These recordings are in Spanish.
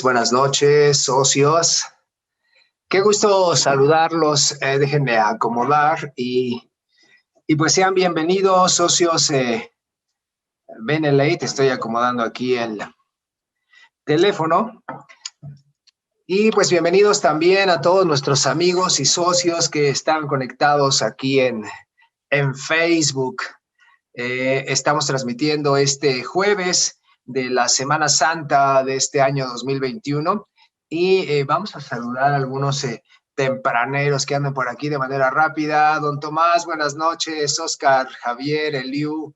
Buenas noches, socios. Qué gusto saludarlos. Déjenme acomodar y pues sean bienvenidos, socios. Benelate, estoy acomodando aquí el teléfono. Y pues bienvenidos también a todos nuestros amigos y socios que están conectados aquí en Facebook. Estamos transmitiendo este jueves de la Semana Santa de este año 2021 y vamos a saludar a algunos tempraneros que andan por aquí de manera rápida. Don Tomás, buenas noches. Oscar, Javier, Eliu,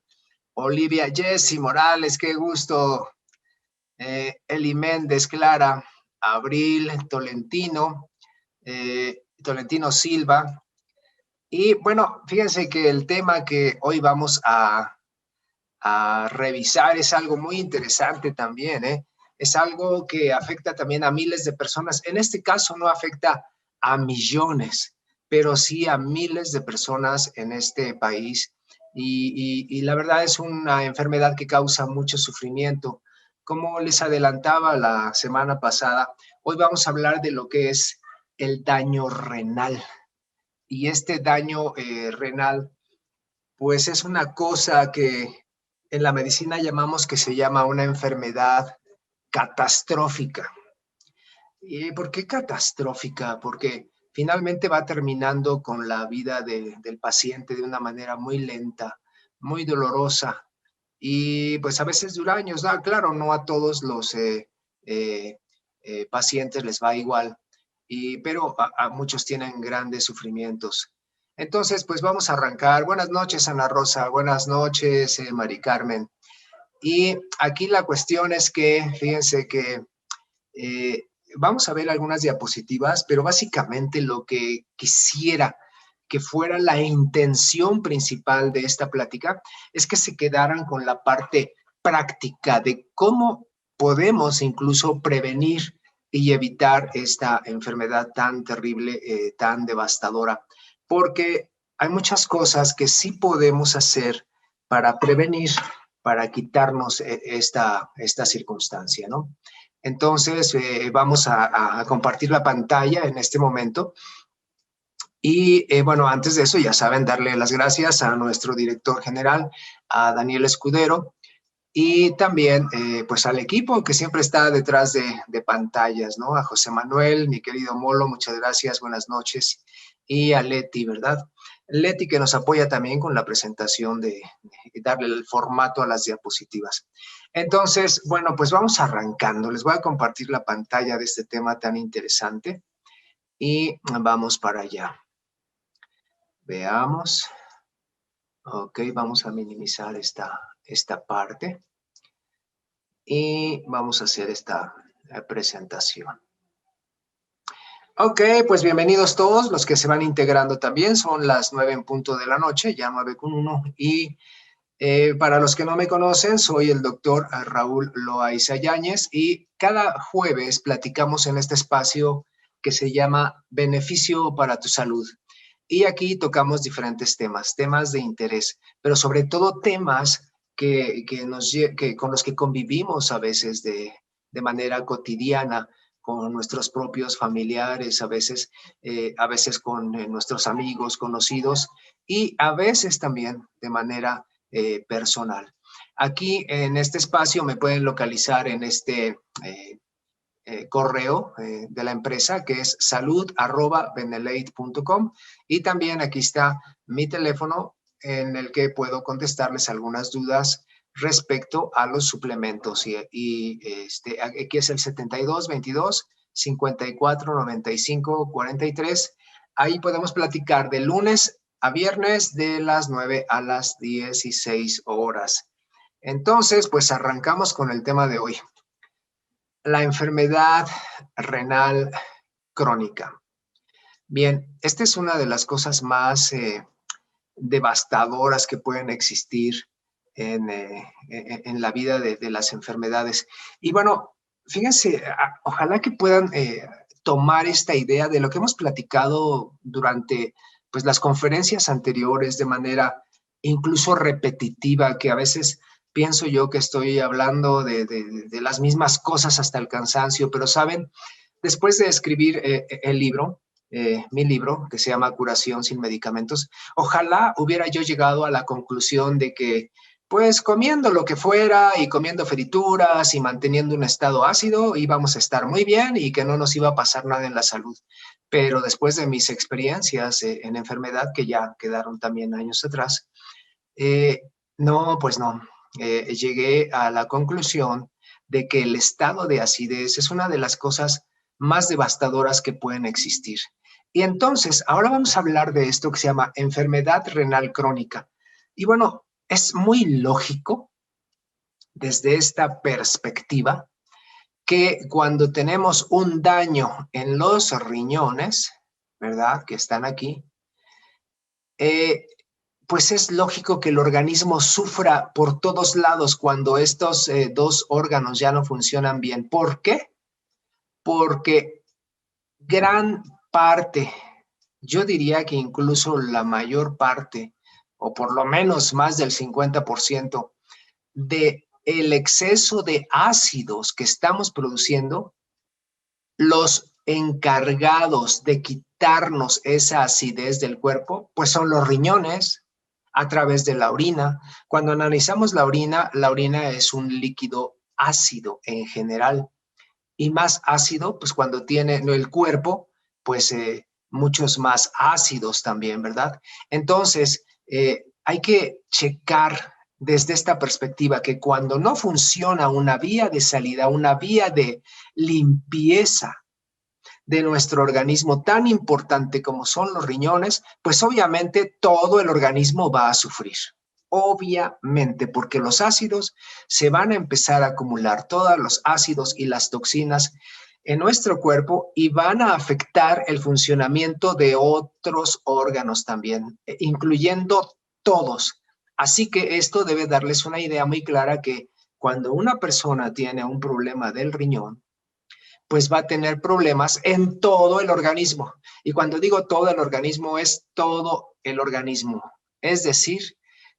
Olivia, Jessy Morales, qué gusto. Eli Méndez, Clara, Abril, Tolentino Silva. Y bueno, fíjense que el tema que hoy vamos a revisar es algo muy interesante también, ¿eh? Es algo que afecta también a miles de personas. En este caso no afecta a millones, pero sí a miles de personas en este país. Y la verdad es una enfermedad que causa mucho sufrimiento. Como les adelantaba la semana pasada, hoy vamos a hablar de lo que es el daño renal. Y este daño renal, pues es una cosa que en la medicina llamamos que se llama una enfermedad catastrófica. ¿Y por qué catastrófica? Porque finalmente va terminando con la vida del paciente de una manera muy lenta, muy dolorosa. Y pues a veces dura años. Claro, no a todos los pacientes les va igual, pero a muchos tienen grandes sufrimientos. Entonces, pues vamos a arrancar. Buenas noches, Ana Rosa. Buenas noches, Mari Carmen. Y aquí la cuestión es que, fíjense que vamos a ver algunas diapositivas, pero básicamente lo que quisiera que fuera la intención principal de esta plática es que se quedaran con la parte práctica de cómo podemos incluso prevenir y evitar esta enfermedad tan terrible, tan devastadora, porque hay muchas cosas que sí podemos hacer para prevenir, para quitarnos esta circunstancia, ¿no? Entonces, vamos a compartir la pantalla en este momento. Y bueno, antes de eso, ya saben, darle las gracias a nuestro director general, a Daniel Escudero, y también pues al equipo que siempre está detrás de pantallas, ¿no? A José Manuel, mi querido Molo, muchas gracias, buenas noches. Y a Leti, ¿verdad? Leti que nos apoya también con la presentación de darle el formato a las diapositivas. Entonces, bueno, pues vamos arrancando. Les voy a compartir la pantalla de este tema tan interesante y vamos para allá. Veamos. Ok, vamos a minimizar esta parte y vamos a hacer esta presentación. Ok, pues bienvenidos todos los que se van integrando también. Son las 9 en punto de la noche, ya 9:01. Y para los que no me conocen, soy el doctor Raúl Loaiza Yáñez y cada jueves platicamos en este espacio que se llama Beneficio para tu Salud. Y aquí tocamos diferentes temas de interés, pero sobre todo temas con los que convivimos a veces de manera cotidiana con nuestros propios familiares, a veces con nuestros amigos, conocidos y a veces también de manera personal. Aquí en este espacio me pueden localizar en este correo de la empresa que es salud@benelate.com y también aquí está mi teléfono en el que puedo contestarles algunas dudas respecto a los suplementos y aquí es el 7222-5495-43. Ahí podemos platicar de lunes a viernes de las 9 a las 16 horas. Entonces, pues arrancamos con el tema de hoy. La enfermedad renal crónica. Bien, esta es una de las cosas más devastadoras que pueden existir en la vida de las enfermedades. Y bueno, fíjense, ojalá que puedan tomar esta idea de lo que hemos platicado durante pues, las conferencias anteriores de manera incluso repetitiva, que a veces pienso yo que estoy hablando de las mismas cosas hasta el cansancio, pero saben, después de escribir el libro, mi libro, que se llama Curación sin Medicamentos, ojalá hubiera yo llegado a la conclusión de que pues comiendo lo que fuera y comiendo frituras y manteniendo un estado ácido íbamos a estar muy bien y que no nos iba a pasar nada en la salud. Pero después de mis experiencias en enfermedad, que ya quedaron también años atrás, eh, no, pues no. Llegué a la conclusión de que el estado de acidez es una de las cosas más devastadoras que pueden existir. Y entonces, ahora vamos a hablar de esto que se llama enfermedad renal crónica. Y bueno, es muy lógico desde esta perspectiva que cuando tenemos un daño en los riñones, ¿verdad? Que están aquí, eh, pues es lógico que el organismo sufra por todos lados cuando estos dos órganos ya no funcionan bien. ¿Por qué? Porque gran parte, yo diría que incluso la mayor parte, o por lo menos más del 50% de el exceso de ácidos que estamos produciendo, los encargados de quitarnos esa acidez del cuerpo, pues son los riñones a través de la orina. Cuando analizamos la orina es un líquido ácido en general y más ácido, pues cuando tiene el cuerpo, pues muchos más ácidos también, ¿verdad? Entonces, hay que checar desde esta perspectiva que cuando no funciona una vía de salida, una vía de limpieza de nuestro organismo tan importante como son los riñones, pues obviamente todo el organismo va a sufrir. Obviamente, porque los ácidos se van a empezar a acumular, todos los ácidos y las toxinas en nuestro cuerpo y van a afectar el funcionamiento de otros órganos también, incluyendo todos. Así que esto debe darles una idea muy clara que cuando una persona tiene un problema del riñón, pues va a tener problemas en todo el organismo. Y cuando digo todo el organismo, es todo el organismo. Es decir,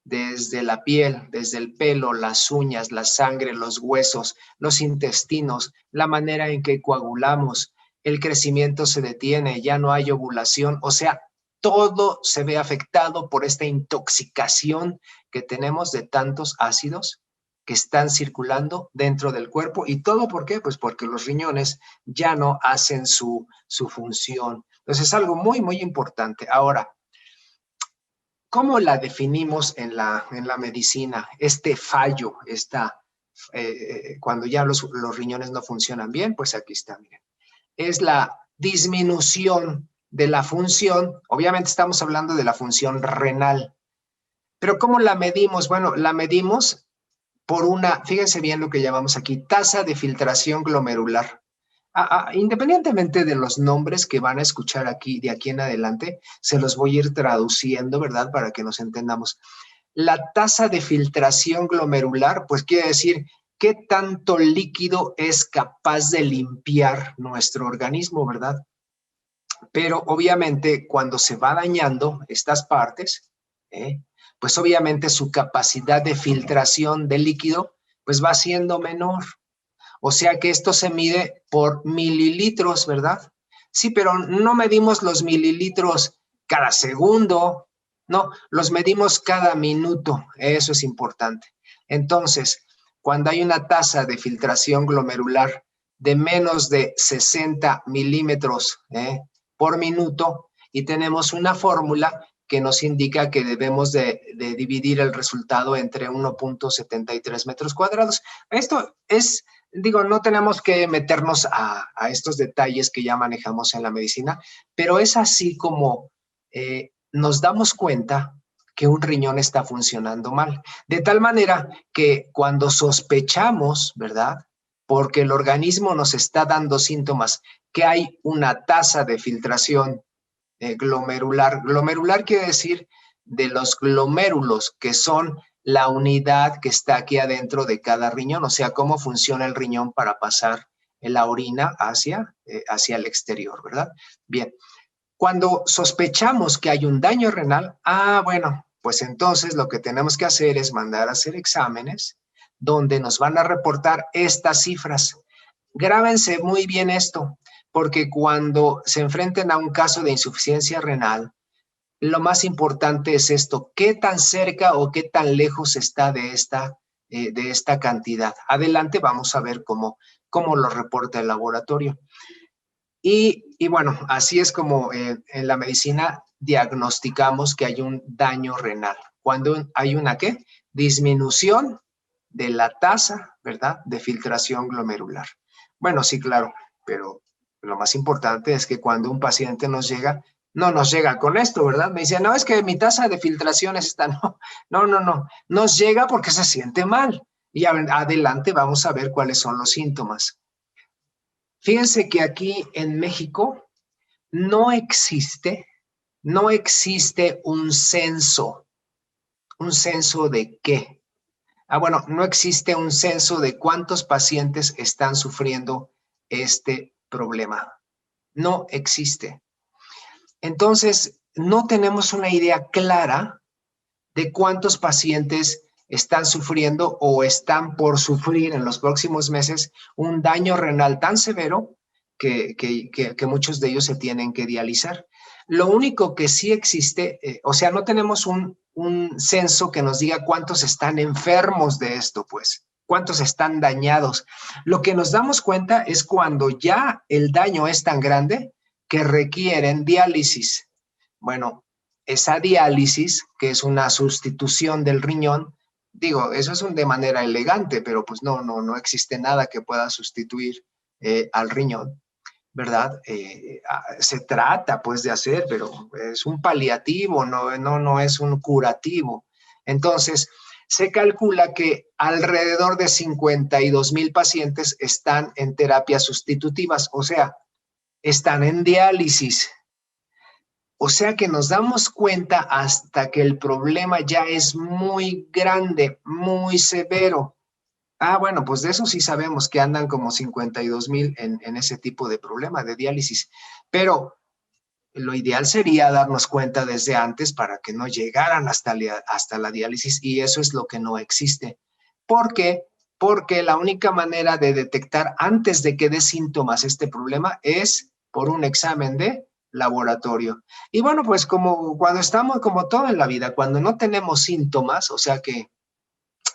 desde la piel, desde el pelo, las uñas, la sangre, los huesos, los intestinos, la manera en que coagulamos, el crecimiento se detiene, ya no hay ovulación, o sea, todo se ve afectado por esta intoxicación que tenemos de tantos ácidos que están circulando dentro del cuerpo. ¿Y todo por qué? Pues porque los riñones ya no hacen su función. Entonces es algo muy, muy importante. Ahora, ¿cómo la definimos en la medicina? Este fallo, cuando ya los riñones no funcionan bien, pues aquí está, miren. Es la disminución de la función, obviamente estamos hablando de la función renal, pero ¿cómo la medimos? Bueno, la medimos por una, fíjense bien lo que llamamos aquí, tasa de filtración glomerular. Independientemente de los nombres que van a escuchar aquí, de aquí en adelante, se los voy a ir traduciendo, ¿verdad? Para que nos entendamos. La tasa de filtración glomerular, pues quiere decir qué tanto líquido es capaz de limpiar nuestro organismo, ¿verdad? Pero obviamente cuando se va dañando estas partes, pues obviamente su capacidad de filtración de líquido pues va siendo menor. O sea que esto se mide por mililitros, ¿verdad? Sí, pero no medimos los mililitros cada segundo, no, los medimos cada minuto, eso es importante. Entonces, cuando hay una tasa de filtración glomerular de menos de 60 milímetros por minuto y tenemos una fórmula que nos indica que debemos de dividir el resultado entre 1.73 metros cuadrados. Esto es, digo, no tenemos que meternos a estos detalles que ya manejamos en la medicina, pero es así como nos damos cuenta que un riñón está funcionando mal. De tal manera que cuando sospechamos, ¿verdad? Porque el organismo nos está dando síntomas que hay una tasa de filtración glomerular. Glomerular quiere decir de los glomérulos, que son la unidad que está aquí adentro de cada riñón, o sea, cómo funciona el riñón para pasar la orina hacia el exterior, ¿verdad? Bien, cuando sospechamos que hay un daño renal, bueno, pues entonces lo que tenemos que hacer es mandar a hacer exámenes donde nos van a reportar estas cifras. Grábense muy bien esto, porque cuando se enfrenten a un caso de insuficiencia renal, lo más importante es esto: qué tan cerca o qué tan lejos está de esta cantidad. Adelante vamos a ver cómo lo reporta el laboratorio. Y bueno, así es como en la medicina diagnosticamos que hay un daño renal. Cuando hay una ¿qué? Disminución de la tasa, ¿verdad?, de filtración glomerular. Bueno, sí, claro, pero lo más importante es que cuando un paciente nos llega, no nos llega con esto, ¿verdad? Me dice, no, es que mi tasa de filtración es esta. No. Nos llega porque se siente mal. Y adelante vamos a ver cuáles son los síntomas. Fíjense que aquí en México no existe un censo. ¿Un censo de qué? Bueno, no existe un censo de cuántos pacientes están sufriendo este problema. No existe. Entonces, no tenemos una idea clara de cuántos pacientes están sufriendo o están por sufrir en los próximos meses un daño renal tan severo que muchos de ellos se tienen que dializar. Lo único que sí existe, o sea, no tenemos un censo que nos diga cuántos están enfermos de esto, pues, cuántos están dañados. Lo que nos damos cuenta es cuando ya el daño es tan grande que requieren diálisis. Bueno, esa diálisis, que es una sustitución del riñón, digo, eso es de manera elegante, pero pues no existe nada que pueda sustituir al riñón, ¿verdad? Se trata pues de hacer, pero es un paliativo, no es un curativo. Entonces, se calcula que alrededor de 52,000 pacientes están en terapias sustitutivas, o sea, están en diálisis. O sea que nos damos cuenta hasta que el problema ya es muy grande, muy severo. Bueno, pues de eso sí sabemos que andan como 52,000 en ese tipo de problema de diálisis. Pero lo ideal sería darnos cuenta desde antes para que no llegaran hasta la diálisis, y eso es lo que no existe. ¿Por qué? Porque la única manera de detectar antes de que dé síntomas este problema es por un examen de laboratorio. Y bueno, pues como cuando estamos, como todo en la vida, cuando no tenemos síntomas, o sea que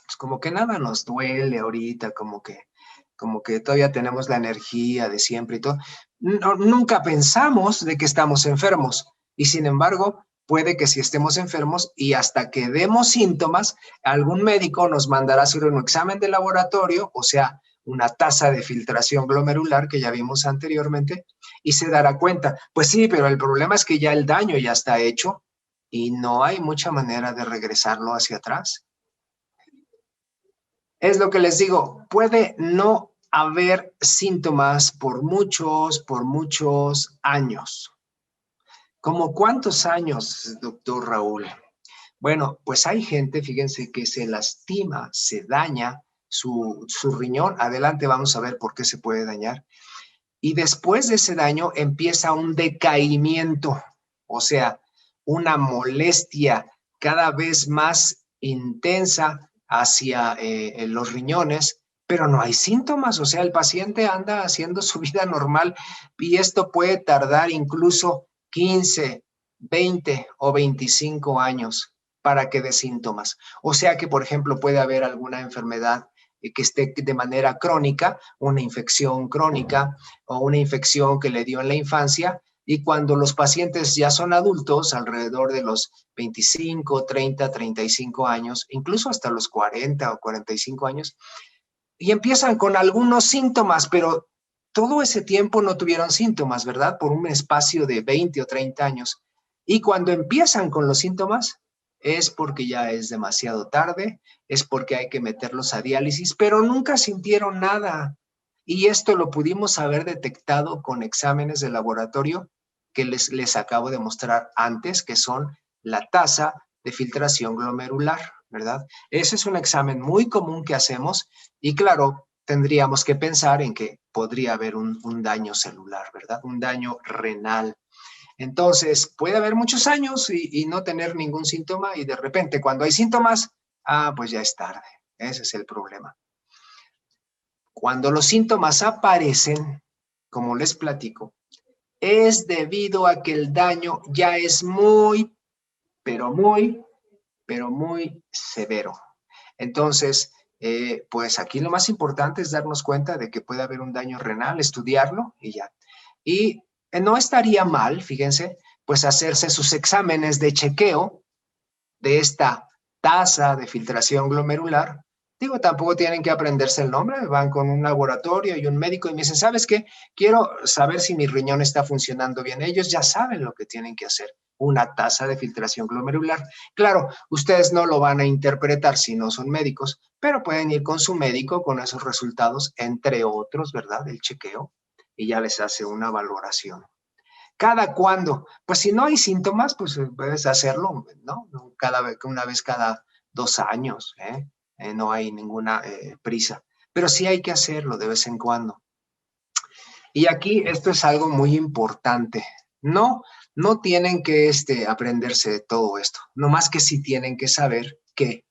pues como que nada nos duele ahorita, como que todavía tenemos la energía de siempre y todo. Nunca pensamos de que estamos enfermos, y sin embargo, puede que si estemos enfermos y hasta que demos síntomas, algún médico nos mandará a hacer un examen de laboratorio, o sea, una tasa de filtración glomerular que ya vimos anteriormente, y se dará cuenta, pues sí, pero el problema es que ya el daño ya está hecho y no hay mucha manera de regresarlo hacia atrás. Es lo que les digo, puede no haber síntomas por muchos años. ¿Cómo cuántos años, doctor Raúl? Bueno, pues hay gente, fíjense, que se lastima, se daña su riñón. Adelante vamos a ver por qué se puede dañar. Y después de ese daño empieza un decaimiento, o sea, una molestia cada vez más intensa hacia los riñones, pero no hay síntomas, o sea, el paciente anda haciendo su vida normal, y esto puede tardar incluso 15, 20 o 25 años para que dé síntomas. O sea que, por ejemplo, puede haber alguna enfermedad que esté de manera crónica, una infección crónica o una infección que le dio en la infancia, y cuando los pacientes ya son adultos, alrededor de los 25, 30, 35 años, incluso hasta los 40 o 45 años, y empiezan con algunos síntomas, pero todo ese tiempo no tuvieron síntomas, ¿verdad? Por un espacio de 20 o 30 años. Y cuando empiezan con los síntomas, es porque ya es demasiado tarde, es porque hay que meterlos a diálisis, pero nunca sintieron nada. Y esto lo pudimos haber detectado con exámenes de laboratorio que les acabo de mostrar antes, que son la tasa de filtración glomerular, ¿verdad? Ese es un examen muy común que hacemos, y claro, tendríamos que pensar en que podría haber un daño celular, ¿verdad? Un daño renal. Entonces, puede haber muchos años y no tener ningún síntoma y de repente cuando hay síntomas, pues ya es tarde. Ese es el problema. Cuando los síntomas aparecen, como les platico, es debido a que el daño ya es muy, pero muy, pero muy severo. Entonces, pues aquí lo más importante es darnos cuenta de que puede haber un daño renal, estudiarlo y ya. Y no estaría mal, fíjense, pues hacerse sus exámenes de chequeo de esta tasa de filtración glomerular. Digo, tampoco tienen que aprenderse el nombre, van con un laboratorio y un médico y me dicen, ¿sabes qué? Quiero saber si mi riñón está funcionando bien. Ellos ya saben lo que tienen que hacer, una tasa de filtración glomerular. Claro, ustedes no lo van a interpretar si no son médicos, pero pueden ir con su médico con esos resultados, entre otros, ¿verdad? El chequeo, y ya les hace una valoración. ¿Cada cuándo? Pues si no hay síntomas, pues puedes hacerlo, ¿no? Una vez cada 2 años, ¿eh? No hay ninguna prisa. Pero sí hay que hacerlo de vez en cuando. Y aquí esto es algo muy importante. No tienen que aprenderse todo esto. No más que sí tienen que saber que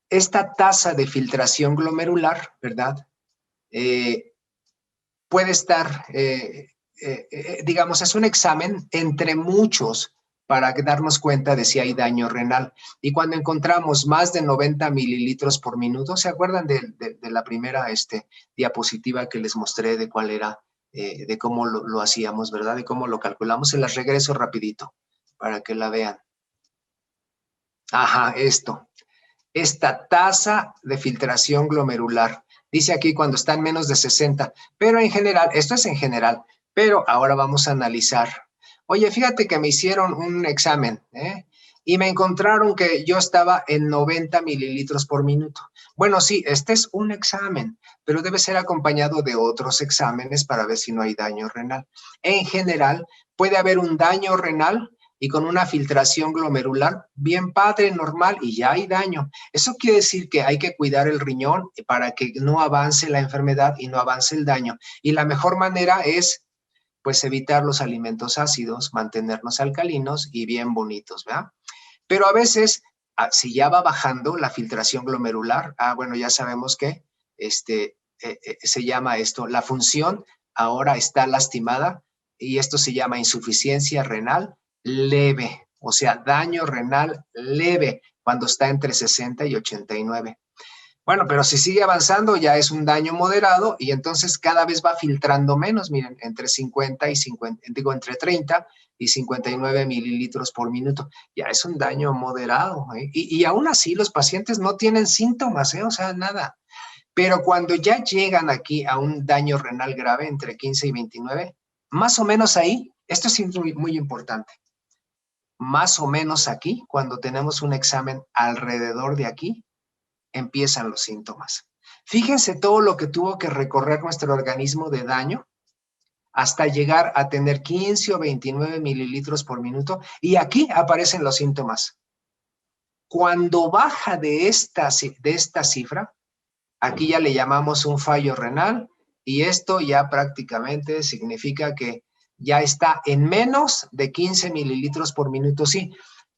esta tasa de filtración glomerular, ¿verdad? Puede estar, digamos, es un examen entre muchos para darnos cuenta de si hay daño renal. Y cuando encontramos más de 90 mililitros por minuto, ¿se acuerdan de la primera diapositiva que les mostré de cuál era, de cómo lo hacíamos, ¿verdad? De cómo lo calculamos. Se las regreso rapidito para que la vean. Ajá, esta tasa de filtración glomerular. Dice aquí cuando está en menos de 60, pero en general, esto es en general, pero ahora vamos a analizar. Oye, fíjate que me hicieron un examen, y me encontraron que yo estaba en 90 mililitros por minuto. Bueno, sí, este es un examen, pero debe ser acompañado de otros exámenes para ver si no hay daño renal. En general, puede haber un daño renal y con una filtración glomerular bien padre, normal, y ya hay daño. Eso quiere decir que hay que cuidar el riñón para que no avance la enfermedad y no avance el daño. Y la mejor manera es, pues, evitar los alimentos ácidos, mantenernos alcalinos y bien bonitos, ¿verdad? Pero a veces, si ya va bajando la filtración glomerular, bueno, ya sabemos que se llama esto, la función ahora está lastimada y esto se llama insuficiencia renal leve, o sea, daño renal leve cuando está entre 60 y 89. Bueno, pero si sigue avanzando ya es un daño moderado y entonces cada vez va filtrando menos, miren, entre 50 y 50, digo, entre 30 y 59 mililitros por minuto. Ya es un daño moderado, ¿eh? Y aún así los pacientes no tienen síntomas, ¿eh? O sea, nada. Pero cuando ya llegan aquí a un daño renal grave entre 15 y 29, más o menos ahí, esto es muy, muy importante, más o menos aquí, cuando tenemos un examen alrededor de aquí, empiezan los síntomas. Fíjense todo lo que tuvo que recorrer nuestro organismo de daño hasta llegar a tener 15 o 29 mililitros por minuto y aquí aparecen los síntomas. Cuando baja de esta cifra, aquí ya le llamamos un fallo renal y esto ya prácticamente significa que ya está en menos de 15 mililitros por minuto, sí.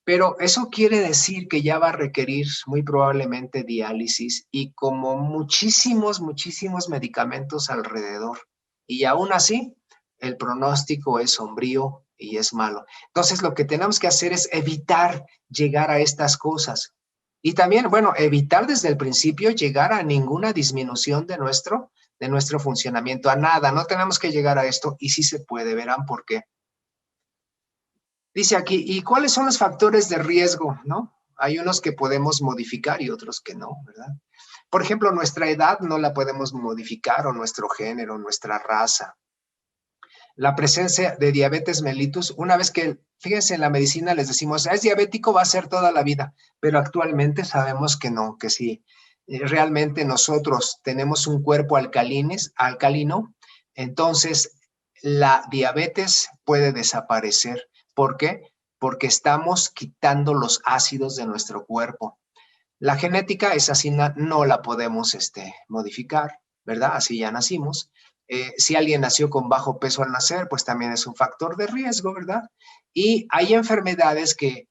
Pero eso quiere decir que ya va a requerir muy probablemente diálisis y como muchísimos, muchísimos medicamentos alrededor. Y aún así, el pronóstico es sombrío y es malo. Entonces, lo que tenemos que hacer es evitar llegar a estas cosas. Y también, bueno, evitar desde el principio llegar a ninguna disminución de nuestro funcionamiento, a nada. No tenemos que llegar a esto y sí se puede, verán por qué. Dice aquí, ¿y cuáles son los factores de riesgo? ¿No? Hay unos que podemos modificar y otros que no, ¿verdad? Por ejemplo, nuestra edad no la podemos modificar, o nuestro género, nuestra raza. La presencia de diabetes mellitus, una vez que, fíjense, en la medicina les decimos, es diabético, va a ser toda la vida, pero actualmente sabemos que no, que si realmente nosotros tenemos un cuerpo alcalino, entonces la diabetes puede desaparecer. ¿Por qué? Porque estamos quitando los ácidos de nuestro cuerpo. La genética es así, no la podemos modificar, ¿verdad? Así ya nacimos. Si alguien nació con bajo peso al nacer, pues también es un factor de riesgo, ¿verdad? Y hay enfermedades que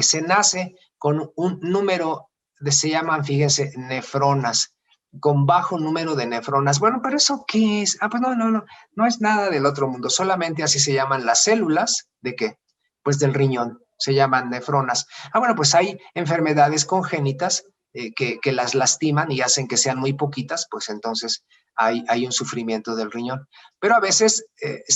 se nace con un número, se llaman, fíjense, nefronas, con bajo número de nefronas. Bueno, pero ¿eso qué es? Ah, pues no es nada del otro mundo, solamente así se llaman las células, ¿de qué? Pues del riñón, se llaman nefronas. Ah, bueno, pues hay enfermedades congénitas que las lastiman y hacen que sean muy poquitas, pues entonces hay un sufrimiento del riñón. Pero a veces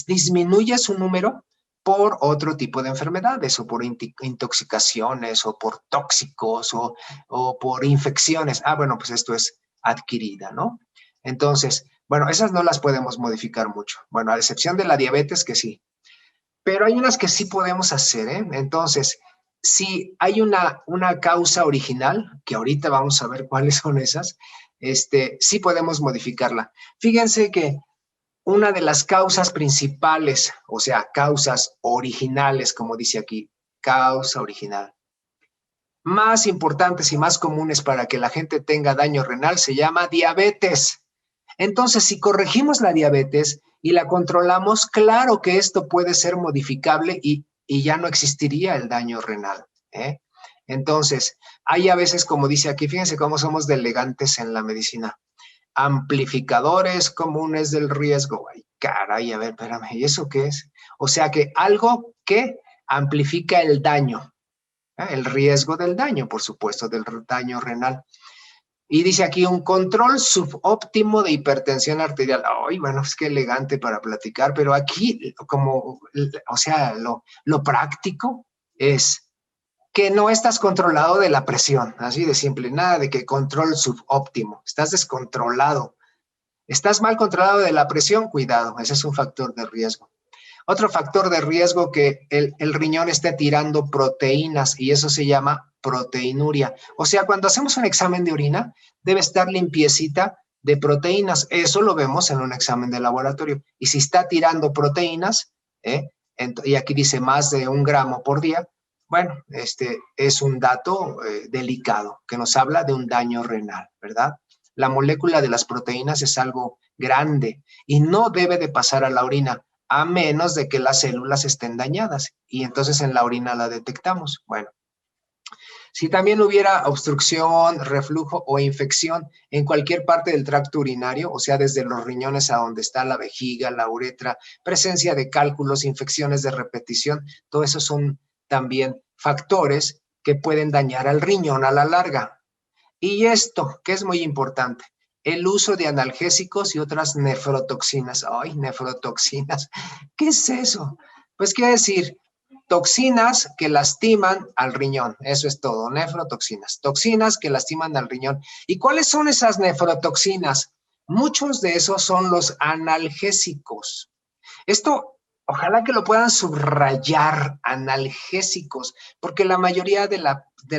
disminuye su número por otro tipo de enfermedades o por intoxicaciones o por tóxicos o por infecciones. Ah, bueno, pues esto es adquirida, ¿no? Entonces, bueno, esas no las podemos modificar mucho. Bueno, a excepción de la diabetes, que sí. Pero hay unas que sí podemos hacer, ¿eh? Entonces, si hay una causa original, que ahorita vamos a ver cuáles son esas, sí podemos modificarla. Fíjense que una de las causas principales, o sea, causas originales, como dice aquí, causa original, más importantes y más comunes para que la gente tenga daño renal se llama diabetes. Entonces, si corregimos la diabetes y la controlamos, claro que esto puede ser modificable y ya no existiría el daño renal, ¿eh? Entonces, hay a veces, como dice aquí, fíjense cómo somos de elegantes en la medicina, amplificadores comunes del riesgo. Ay, caray, a ver, espérame, ¿y eso qué es? O sea que algo que amplifica el daño, ¿eh? El riesgo del daño, por supuesto, del daño renal. Y dice aquí un control subóptimo de hipertensión arterial. Ay, bueno, es que elegante para platicar, pero aquí como, o sea, lo práctico es que no estás controlado de la presión, así de simple, nada de que control subóptimo, estás descontrolado. Estás mal controlado de la presión, cuidado, ese es un factor de riesgo. Otro factor de riesgo que el riñón esté tirando proteínas y eso se llama proteinuria. O sea, cuando hacemos un examen de orina, debe estar limpiecita de proteínas. Eso lo vemos en un examen de laboratorio. Y si está tirando proteínas, y aquí dice más de 1 gramo por día, bueno, es un dato delicado que nos habla de un daño renal, ¿verdad? La molécula de las proteínas es algo grande y no debe de pasar a la orina a menos de que las células estén dañadas y entonces en la orina la detectamos. Bueno, si también hubiera obstrucción, reflujo o infección en cualquier parte del tracto urinario, o sea, desde los riñones a donde está la vejiga, la uretra, presencia de cálculos, infecciones de repetición, todo eso son también factores que pueden dañar al riñón a la larga. Y esto, que es muy importante, el uso de analgésicos y otras nefrotoxinas. Ay, nefrotoxinas. ¿Qué es eso? Pues quiere decir toxinas que lastiman al riñón. Eso es todo, nefrotoxinas. Toxinas que lastiman al riñón. ¿Y cuáles son esas nefrotoxinas? Muchos de esos son los analgésicos. Esto, ojalá que lo puedan subrayar, analgésicos, porque la mayoría de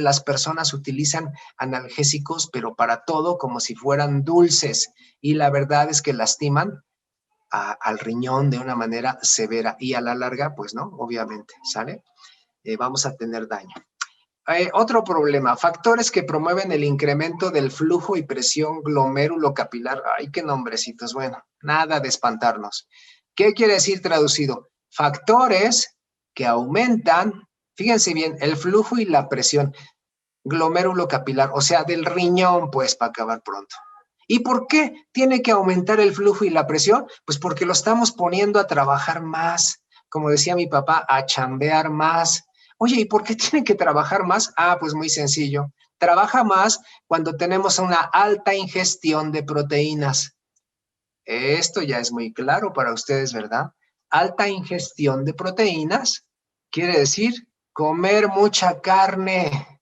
las personas utilizan analgésicos, pero para todo como si fueran dulces. Y la verdad es que lastiman al riñón de una manera severa y a la larga, pues no, obviamente, ¿sale? Vamos a tener daño. Otro problema, factores que promueven el incremento del flujo y presión glomérulo-capilar. Ay, qué nombrecitos. Bueno, nada de espantarnos. ¿Qué quiere decir traducido? Factores que aumentan, fíjense bien, el flujo y la presión glomérulo-capilar, o sea, del riñón, pues, para acabar pronto. ¿Y por qué tiene que aumentar el flujo y la presión? Pues porque lo estamos poniendo a trabajar más, como decía mi papá, a chambear más. Oye, ¿y por qué tienen que trabajar más? Ah, pues muy sencillo. Trabaja más cuando tenemos una alta ingestión de proteínas. Esto ya es muy claro para ustedes, ¿verdad? Alta ingestión de proteínas quiere decir comer mucha carne,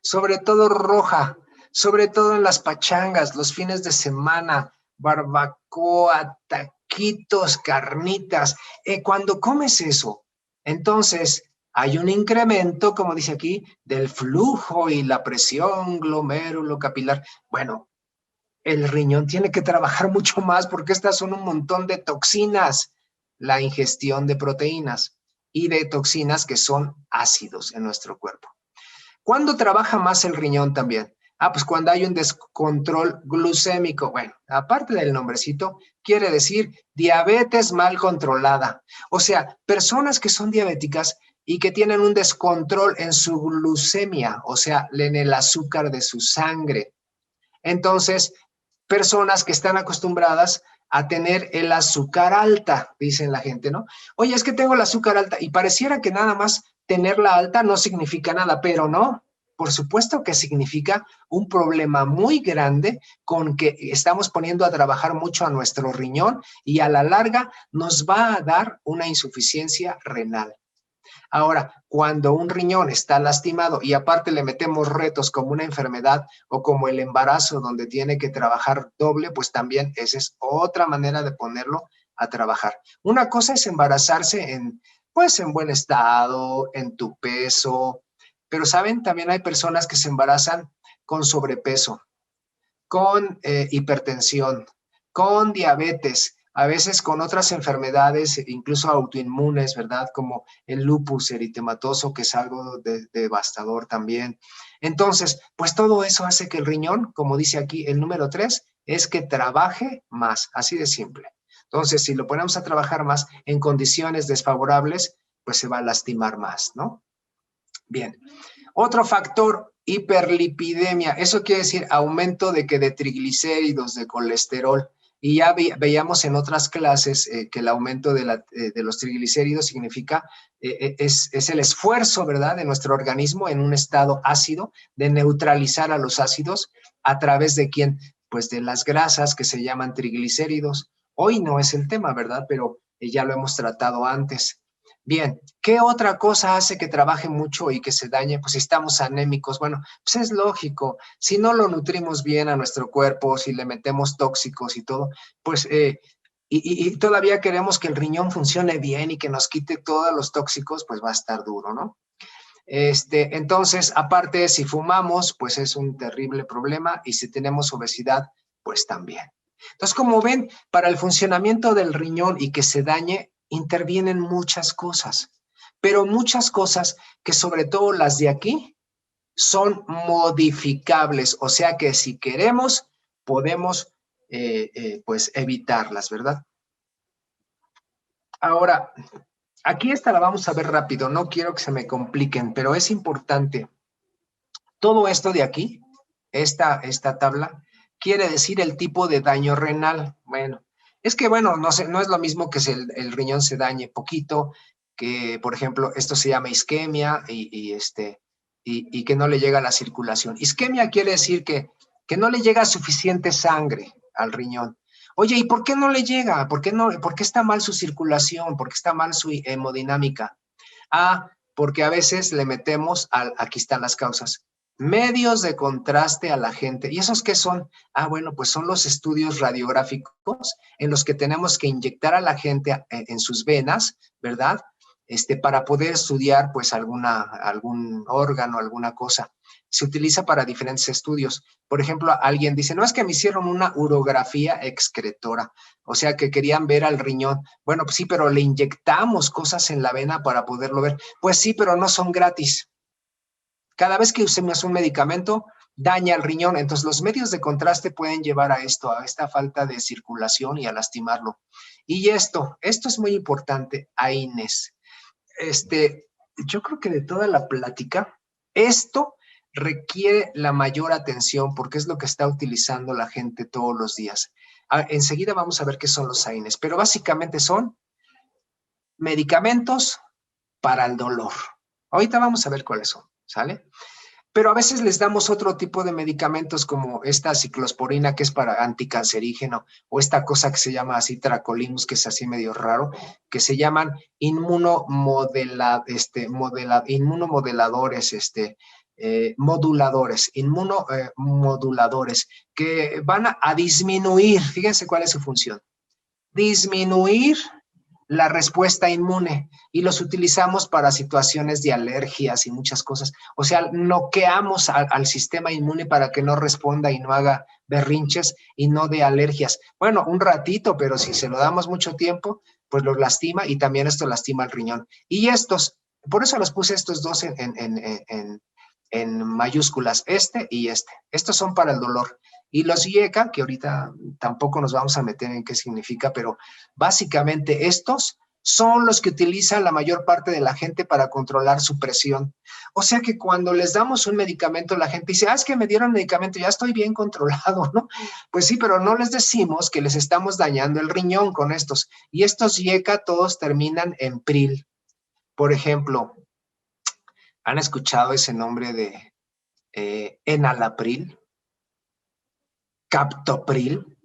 sobre todo roja, sobre todo en las pachangas, los fines de semana, barbacoa, taquitos, carnitas. Cuando comes eso, entonces hay un incremento, como dice aquí, del flujo y la presión glomérulo-capilar. Bueno, el riñón tiene que trabajar mucho más porque estas son un montón de toxinas, la ingestión de proteínas y de toxinas que son ácidos en nuestro cuerpo. ¿Cuándo trabaja más el riñón también? Pues cuando hay un descontrol glucémico. Bueno, aparte del nombrecito, quiere decir diabetes mal controlada. O sea, personas que son diabéticas y que tienen un descontrol en su glucemia, o sea, en el azúcar de su sangre. Entonces, personas que están acostumbradas a tener el azúcar alta, dicen la gente, ¿no? Oye, es que tengo el azúcar alta y pareciera que nada más tenerla alta no significa nada, pero no. Por supuesto que significa un problema muy grande con que estamos poniendo a trabajar mucho a nuestro riñón y a la larga nos va a dar una insuficiencia renal. Ahora, cuando un riñón está lastimado y aparte le metemos retos como una enfermedad o como el embarazo donde tiene que trabajar doble, pues también esa es otra manera de ponerlo a trabajar. Una cosa es embarazarse pues en buen estado, en tu peso, pero saben, también hay personas que se embarazan con sobrepeso, con hipertensión, con diabetes, a veces con otras enfermedades, incluso autoinmunes, ¿verdad? Como el lupus eritematoso, que es algo devastador también. Entonces, pues todo eso hace que el riñón, como dice aquí el número 3, es que trabaje más, así de simple. Entonces, si lo ponemos a trabajar más en condiciones desfavorables, pues se va a lastimar más, ¿no? Bien. Otro factor, hiperlipidemia. Eso quiere decir aumento de triglicéridos, de colesterol. Y ya veíamos en otras clases que el aumento de los triglicéridos significa, es el esfuerzo, ¿verdad?, de nuestro organismo en un estado ácido, de neutralizar a los ácidos a través de ¿quién? Pues de las grasas que se llaman triglicéridos. Hoy no es el tema, ¿verdad? Pero ya lo hemos tratado antes. Bien, ¿qué otra cosa hace que trabaje mucho y que se dañe? Pues si estamos anémicos, bueno, pues es lógico, si no lo nutrimos bien a nuestro cuerpo, si le metemos tóxicos y todo, pues, y todavía queremos que el riñón funcione bien y que nos quite todos los tóxicos, pues va a estar duro, ¿no? Entonces, aparte, si fumamos, pues es un terrible problema y si tenemos obesidad, pues también. Entonces, como ven, para el funcionamiento del riñón y que se dañe, intervienen muchas cosas, pero muchas cosas que sobre todo las de aquí son modificables, o sea que si queremos, podemos pues evitarlas, ¿verdad? Ahora, aquí esta la vamos a ver rápido, no quiero que se me compliquen, pero es importante. Todo esto de aquí, esta tabla, quiere decir el tipo de daño renal. Bueno, es que bueno, no sé, no es lo mismo que si el riñón se dañe poquito, que por ejemplo, esto se llama isquemia y que no le llega la circulación. Isquemia quiere decir que no le llega suficiente sangre al riñón. Oye, ¿y por qué no le llega? ¿Por qué está mal su circulación? ¿Por qué está mal su hemodinámica? Porque a veces le metemos, aquí están las causas, medios de contraste a la gente. ¿Y esos qué son? Bueno, pues son los estudios radiográficos en los que tenemos que inyectar a la gente en sus venas, ¿verdad? Para poder estudiar pues algún órgano, alguna cosa. Se utiliza para diferentes estudios. Por ejemplo, alguien dice, no, es que me hicieron una urografía excretora, o sea que querían ver al riñón. Bueno, pues sí, pero le inyectamos cosas en la vena para poderlo ver. Pues sí, pero no son gratis. Cada vez que usemos un medicamento, daña el riñón. Entonces, los medios de contraste pueden llevar a esto, a esta falta de circulación y a lastimarlo. Y esto es muy importante, AINES. Yo creo que de toda la plática, esto requiere la mayor atención porque es lo que está utilizando la gente todos los días. Enseguida vamos a ver qué son los AINES, pero básicamente son medicamentos para el dolor. Ahorita vamos a ver cuáles son, ¿sale? Pero a veces les damos otro tipo de medicamentos como esta ciclosporina que es para anticancerígeno o esta cosa que se llama así tracolimus, que es así medio raro, que se llaman inmunomoduladores, moduladores, que van a disminuir, fíjense cuál es su función, disminuir la respuesta inmune y los utilizamos para situaciones de alergias y muchas cosas. O sea, noqueamos al sistema inmune para que no responda y no haga berrinches y no de alergias. Bueno, un ratito, pero si se lo damos mucho tiempo, pues los lastima y también esto lastima el riñón. Y estos, por eso los puse estos dos en en mayúsculas, este y este. Estos son para el dolor. Y los IECA, que ahorita tampoco nos vamos a meter en qué significa, pero básicamente estos son los que utiliza la mayor parte de la gente para controlar su presión. O sea que cuando les damos un medicamento, la gente dice, es que me dieron medicamento, ya estoy bien controlado, ¿no? Pues sí, pero no les decimos que les estamos dañando el riñón con estos. Y estos IECA todos terminan en pril. Por ejemplo, ¿han escuchado ese nombre de enalapril, captopril,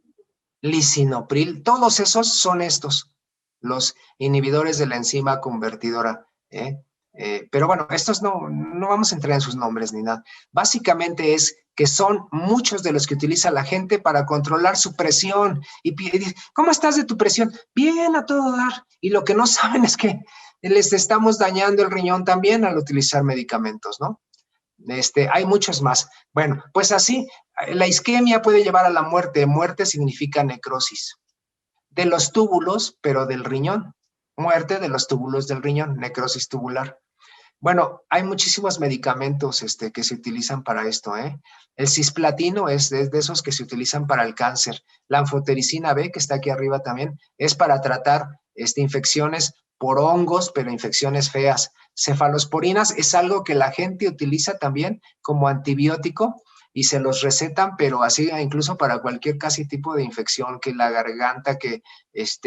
lisinopril? Todos esos son estos, los inhibidores de la enzima convertidora. Pero bueno, estos no vamos a entrar en sus nombres ni nada. Básicamente es que son muchos de los que utiliza la gente para controlar su presión. Y dice, ¿cómo estás de tu presión? Bien, a todo dar. Y lo que no saben es que les estamos dañando el riñón también al utilizar medicamentos, ¿no? Hay muchos más. Bueno, pues así, la isquemia puede llevar a la muerte. Muerte significa necrosis de los túbulos, pero del riñón. Muerte de los túbulos del riñón, necrosis tubular. Bueno, hay muchísimos medicamentos que se utilizan para esto, ¿eh? El cisplatino es de esos que se utilizan para el cáncer. La anfotericina B, que está aquí arriba también, es para tratar infecciones por hongos, pero infecciones feas. Cefalosporinas es algo que la gente utiliza también como antibiótico y se los recetan, pero así incluso para cualquier casi tipo de infección, que la garganta, que es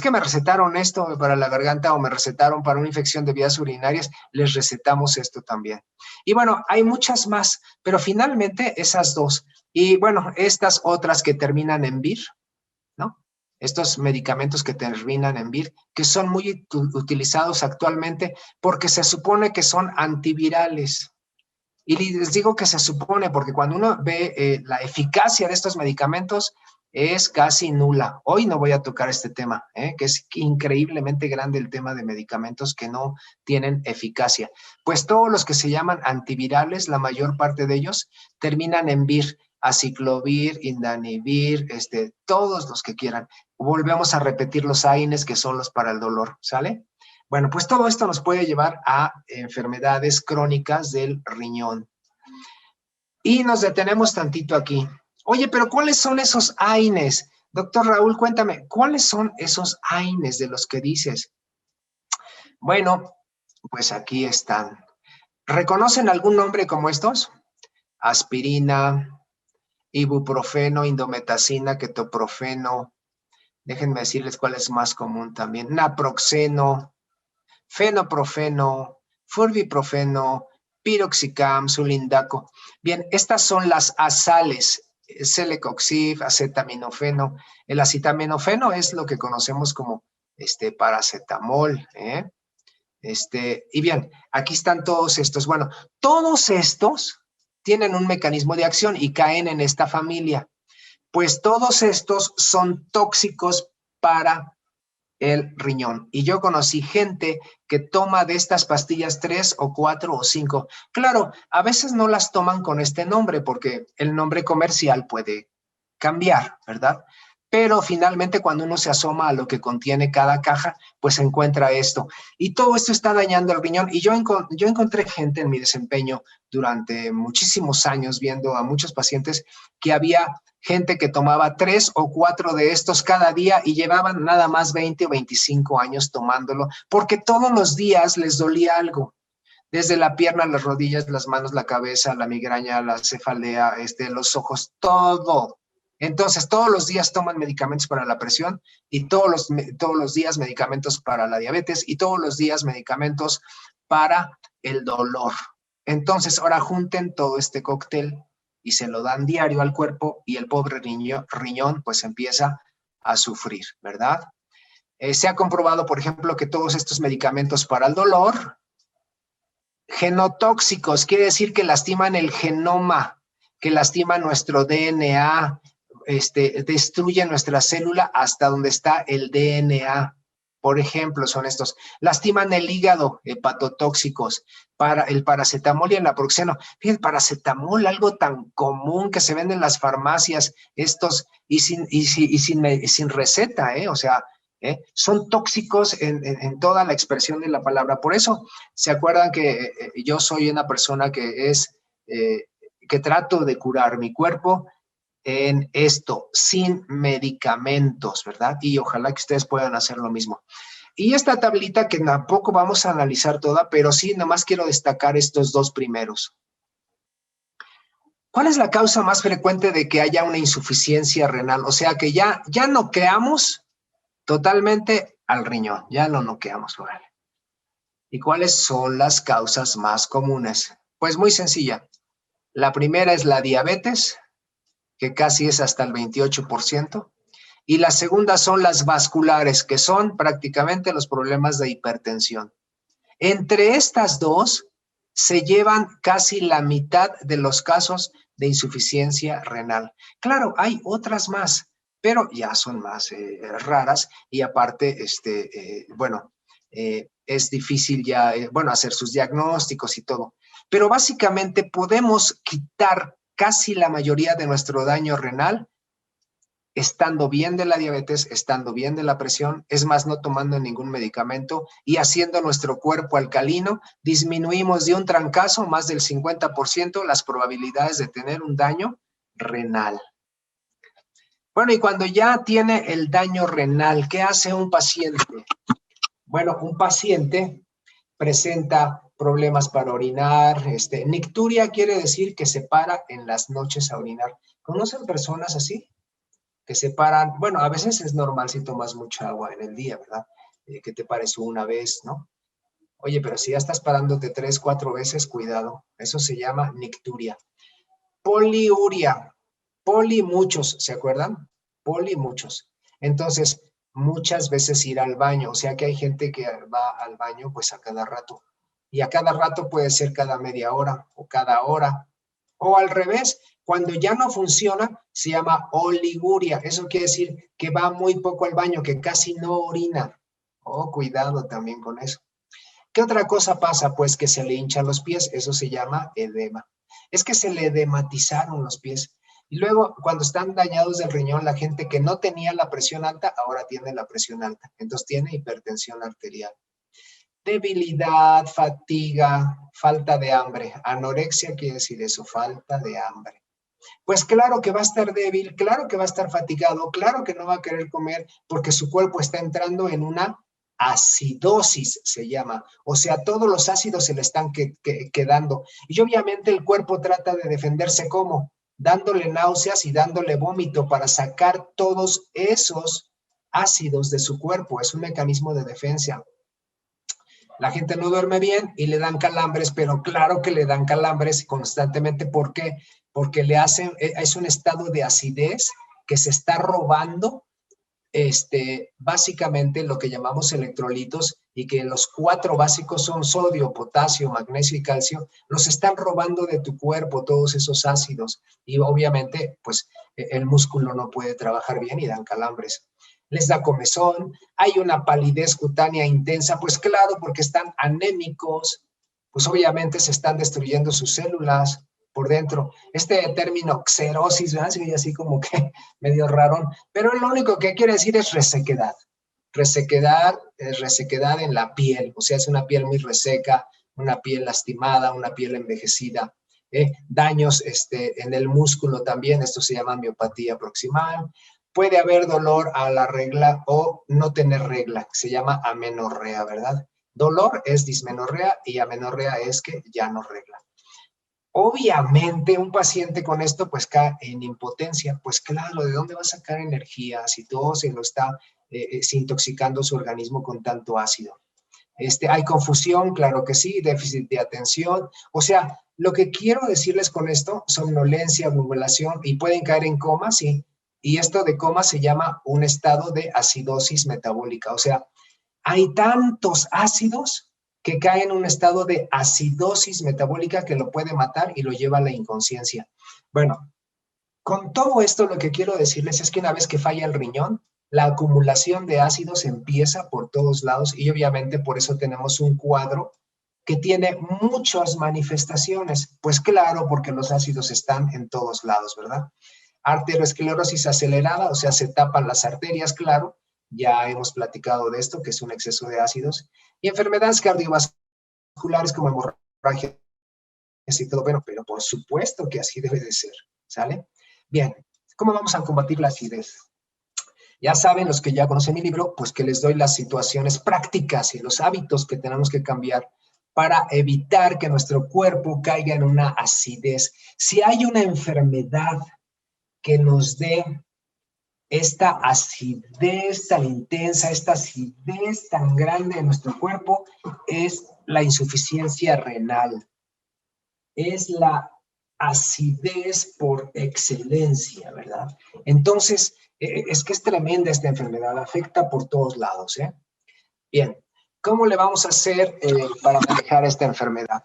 que me recetaron esto para la garganta o me recetaron para una infección de vías urinarias, les recetamos esto también. Y bueno, hay muchas más, pero finalmente esas dos. Y bueno, estas otras que terminan en vir, ¿no? Estos medicamentos que terminan en vir, que son muy utilizados actualmente porque se supone que son antivirales. Y les digo que se supone porque cuando uno ve la eficacia de estos medicamentos es casi nula. Hoy no voy a tocar este tema, que es increíblemente grande el tema de medicamentos que no tienen eficacia. Pues todos los que se llaman antivirales, la mayor parte de ellos terminan en vir, aciclovir, indanivir, todos los que quieran. Volvemos a repetir los AINES que son los para el dolor, ¿sale? Bueno, pues todo esto nos puede llevar a enfermedades crónicas del riñón. Y nos detenemos tantito aquí. Oye, pero ¿cuáles son esos AINES? Doctor Raúl, cuéntame, ¿cuáles son esos AINES de los que dices? Bueno, pues aquí están. ¿Reconocen algún nombre como estos? Aspirina, ibuprofeno, indometacina, ketoprofeno. Déjenme decirles cuál es más común también. Naproxeno, fenoprofeno, furbiprofeno, piroxicam, sulindaco. Bien, estas son las azales, celecoxib, acetaminofeno. El acetaminofeno es lo que conocemos como paracetamol, y bien, aquí están todos estos. Bueno, todos estos tienen un mecanismo de acción y caen en esta familia. Pues todos estos son tóxicos para el riñón. Y yo conocí gente que toma de estas pastillas 3 o 4 o 5. Claro, a veces no las toman con este nombre porque el nombre comercial puede cambiar, ¿verdad? Pero finalmente cuando uno se asoma a lo que contiene cada caja, pues encuentra esto. Y todo esto está dañando el riñón. Y yo encontré gente en mi desempeño durante muchísimos años viendo a muchos pacientes que había gente que tomaba 3 o 4 de estos cada día y llevaban nada más 20 o 25 años tomándolo, porque todos los días les dolía algo. Desde la pierna, las rodillas, las manos, la cabeza, la migraña, la cefalea, los ojos, todo. Entonces, todos los días toman medicamentos para la presión y todos los días medicamentos para la diabetes y todos los días medicamentos para el dolor. Entonces, ahora junten todo este cóctel y se lo dan diario al cuerpo y el pobre riñón pues empieza a sufrir, ¿verdad? Se ha comprobado, por ejemplo, que todos estos medicamentos para el dolor, genotóxicos, quiere decir que lastiman el genoma, que lastiman nuestro DNA, destruye nuestra célula hasta donde está el DNA. Por ejemplo, son estos. Lastiman el hígado, hepatotóxicos, para el paracetamol y el naproxeno. Fíjense, paracetamol, algo tan común que se vende en las farmacias, estos, y sin receta, o sea, Son tóxicos en toda la expresión de la palabra. Por eso, ¿se acuerdan que yo soy una persona que trato de curar mi cuerpo en esto, sin medicamentos, ¿verdad? Y ojalá que ustedes puedan hacer lo mismo. Y esta tablita que tampoco vamos a analizar toda, pero sí, nada más quiero destacar estos dos primeros. ¿Cuál es la causa más frecuente de que haya una insuficiencia renal? O sea, que ya noqueamos totalmente al riñón, ya lo noqueamos. ¿Vale? ¿Y cuáles son las causas más comunes? Pues muy sencilla. La primera es la diabetes, que casi es hasta el 28%. Y la segunda son las vasculares, que son prácticamente los problemas de hipertensión. Entre estas dos se llevan casi la mitad de los casos de insuficiencia renal. Claro, hay otras más, pero ya son más raras y aparte, es difícil ya, hacer sus diagnósticos y todo. Pero básicamente podemos quitar casi la mayoría de nuestro daño renal estando bien de la diabetes, estando bien de la presión, es más, no tomando ningún medicamento y haciendo nuestro cuerpo alcalino, disminuimos de un trancazo más del 50% las probabilidades de tener un daño renal. Bueno, y cuando ya tiene el daño renal, ¿qué hace un paciente? Bueno, un paciente presenta problemas para orinar, nicturia quiere decir que se para en las noches a orinar. ¿Conocen personas así? Que se paran, bueno, a veces es normal si tomas mucha agua en el día, ¿verdad? Que te pares una vez, ¿no? Oye, pero si ya estás parándote 3, 4 veces, cuidado. Eso se llama nicturia. Poliuria. Poli muchos, ¿se acuerdan? Poli muchos. Entonces, muchas veces ir al baño, o sea que hay gente que va al baño pues a cada rato. Y a cada rato puede ser cada media hora o cada hora. O al revés, cuando ya no funciona, se llama oliguria. Eso quiere decir que va muy poco al baño, que casi no orina. Oh, cuidado también con eso. ¿Qué otra cosa pasa? Pues que se le hinchan los pies. Eso se llama edema. Es que se le edematizaron los pies. Y luego, cuando están dañados del riñón, la gente que no tenía la presión alta, ahora tiene la presión alta. Entonces tiene hipertensión arterial. Debilidad, fatiga, falta de hambre. Anorexia quiere decir eso, falta de hambre. Pues claro que va a estar débil, claro que va a estar fatigado, claro que no va a querer comer porque su cuerpo está entrando en una acidosis, se llama. O sea, todos los ácidos se le están quedando. Y obviamente el cuerpo trata de defenderse ¿cómo? Dándole náuseas y dándole vómito para sacar todos esos ácidos de su cuerpo. Es un mecanismo de defensa. La gente no duerme bien y le dan calambres, pero claro que le dan calambres constantemente. ¿Por qué? Porque le hacen, es un estado de acidez que se está robando básicamente lo que llamamos electrolitos y que los 4 básicos son sodio, potasio, magnesio y calcio, los están robando de tu cuerpo todos esos ácidos y obviamente pues el músculo no puede trabajar bien y dan calambres. Les da comezón, hay una palidez cutánea intensa, pues claro, porque están anémicos, pues obviamente se están destruyendo sus células por dentro. Este término xerosis, ¿verdad? Sí, así como que medio raro, pero lo único que quiere decir es resequedad. Resequedad es resequedad en la piel, o sea, es una piel muy reseca, una piel lastimada, una piel envejecida. Daños en el músculo también, esto se llama miopatía proximal. Puede haber dolor a la regla o no tener regla, se llama amenorrea, ¿verdad? Dolor es dismenorrea y amenorrea es que ya no regla. Obviamente un paciente con esto pues cae en impotencia, pues claro, ¿de dónde va a sacar energía si todo se lo está intoxicando su organismo con tanto ácido? Hay confusión, claro que sí, déficit de atención, o sea, lo que quiero decirles con esto, somnolencia, ovulación y pueden caer en coma, sí, y esto de coma se llama un estado de acidosis metabólica, o sea, hay tantos ácidos que cae en un estado de acidosis metabólica que lo puede matar y lo lleva a la inconsciencia. Bueno, con todo esto lo que quiero decirles es que una vez que falla el riñón, la acumulación de ácidos empieza por todos lados y obviamente por eso tenemos un cuadro que tiene muchas manifestaciones. Pues claro, porque los ácidos están en todos lados, ¿verdad? Arteriosclerosis acelerada, o sea, se tapan las arterias, claro, ya hemos platicado de esto, que es un exceso de ácidos, y enfermedades cardiovasculares como hemorragia y todo, bueno, pero por supuesto que así debe de ser, ¿sale? Bien, ¿cómo vamos a combatir la acidez? Ya saben, los que ya conocen mi libro, pues que les doy las situaciones prácticas y los hábitos que tenemos que cambiar para evitar que nuestro cuerpo caiga en una acidez. Si hay una enfermedad que nos dé esta acidez tan intensa, esta acidez tan grande en nuestro cuerpo, es la insuficiencia renal. Es la acidez por excelencia, ¿verdad? Entonces, es que es tremenda esta enfermedad, afecta por todos lados, ¿eh? Bien, ¿cómo le vamos a hacer para manejar esta enfermedad?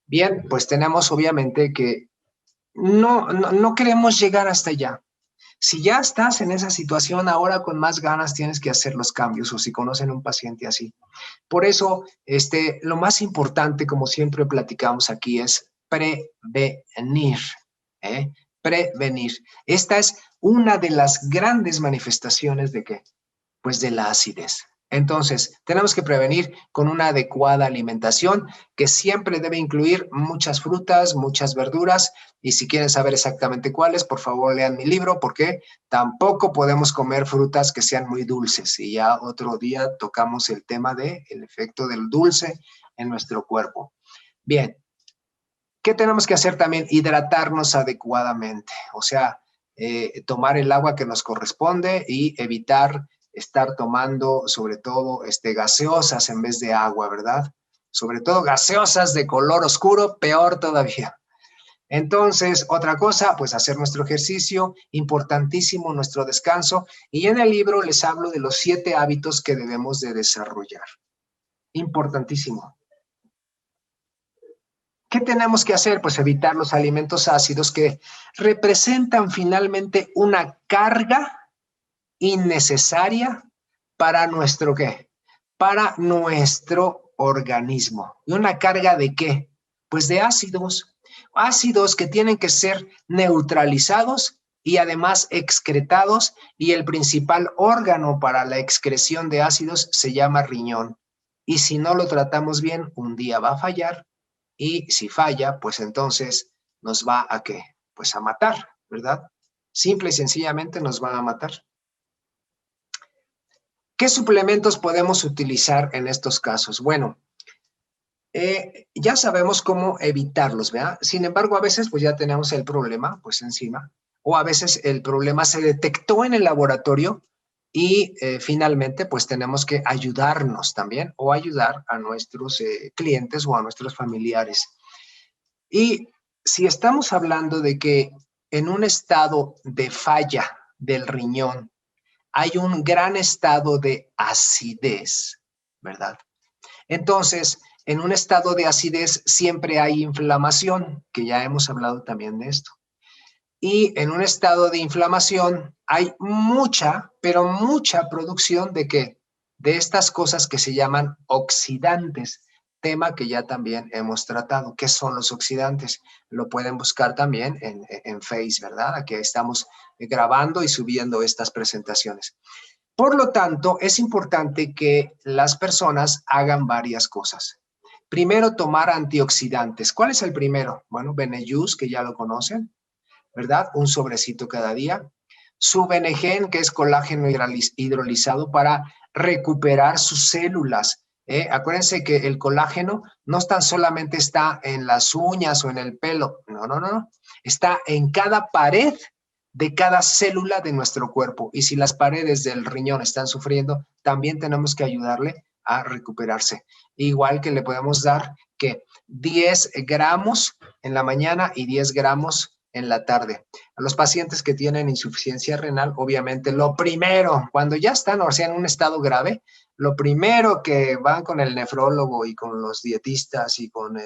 Bien, pues tenemos obviamente que no queremos llegar hasta allá. Si ya estás en esa situación, ahora con más ganas tienes que hacer los cambios, o si conocen un paciente así. Por eso, lo más importante, como siempre platicamos aquí, es prevenir, ¿eh? Prevenir. Esta es una de las grandes manifestaciones de ¿qué? Pues de la acidez. Entonces, tenemos que prevenir con una adecuada alimentación que siempre debe incluir muchas frutas, muchas verduras, y si quieren saber exactamente cuáles, por favor lean mi libro, porque tampoco podemos comer frutas que sean muy dulces, y ya otro día tocamos el tema del efecto del dulce en nuestro cuerpo. Bien, ¿qué tenemos que hacer también? Hidratarnos adecuadamente, o sea, tomar el agua que nos corresponde y evitar estar tomando sobre todo gaseosas en vez de agua, ¿verdad? Sobre todo gaseosas de color oscuro, peor todavía. Entonces, otra cosa, pues hacer nuestro ejercicio, importantísimo nuestro descanso, y en el libro les hablo de los 7 hábitos que debemos de desarrollar. Importantísimo. ¿Qué tenemos que hacer? Pues evitar los alimentos ácidos que representan finalmente una carga innecesaria para nuestro ¿qué? Para nuestro organismo. ¿Y una carga de qué? Pues de ácidos. Ácidos que tienen que ser neutralizados y además excretados, y el principal órgano para la excreción de ácidos se llama riñón. Y si no lo tratamos bien, un día va a fallar, y si falla, pues entonces nos va a ¿qué? Pues a matar, ¿verdad? Simple y sencillamente nos va a matar. ¿Qué suplementos podemos utilizar en estos casos? Bueno, ya sabemos cómo evitarlos, ¿verdad? Sin embargo, a veces pues ya tenemos el problema pues encima, o a veces el problema se detectó en el laboratorio y finalmente pues tenemos que ayudarnos también, o ayudar a nuestros clientes o a nuestros familiares. Y si estamos hablando de que en un estado de falla del riñón hay un gran estado de acidez, ¿verdad? Entonces, en un estado de acidez siempre hay inflamación, que ya hemos hablado también de esto. Y en un estado de inflamación hay mucha, pero mucha producción de ¿qué? De estas cosas que se llaman oxidantes, tema que ya también hemos tratado. ¿Qué son los oxidantes? Lo pueden buscar también en Face, ¿verdad? Aquí estamos grabando y subiendo estas presentaciones. Por lo tanto, es importante que las personas hagan varias cosas. Primero, tomar antioxidantes. ¿Cuál es el primero? Bueno, Beneyus, que ya lo conocen, ¿verdad? Un sobrecito cada día. Su Benegen, que es colágeno hidrolizado para recuperar sus células. Acuérdense que el colágeno no tan solamente está en las uñas o en el pelo, no. Está en cada pared de cada célula de nuestro cuerpo. Y si las paredes del riñón están sufriendo, también tenemos que ayudarle a recuperarse. Igual que le podemos dar que 10 gramos en la mañana y 10 gramos en la tarde. A los pacientes que tienen insuficiencia renal, obviamente, lo primero, cuando ya están, o sea, en un estado grave, lo primero que van con el nefrólogo y con los dietistas y con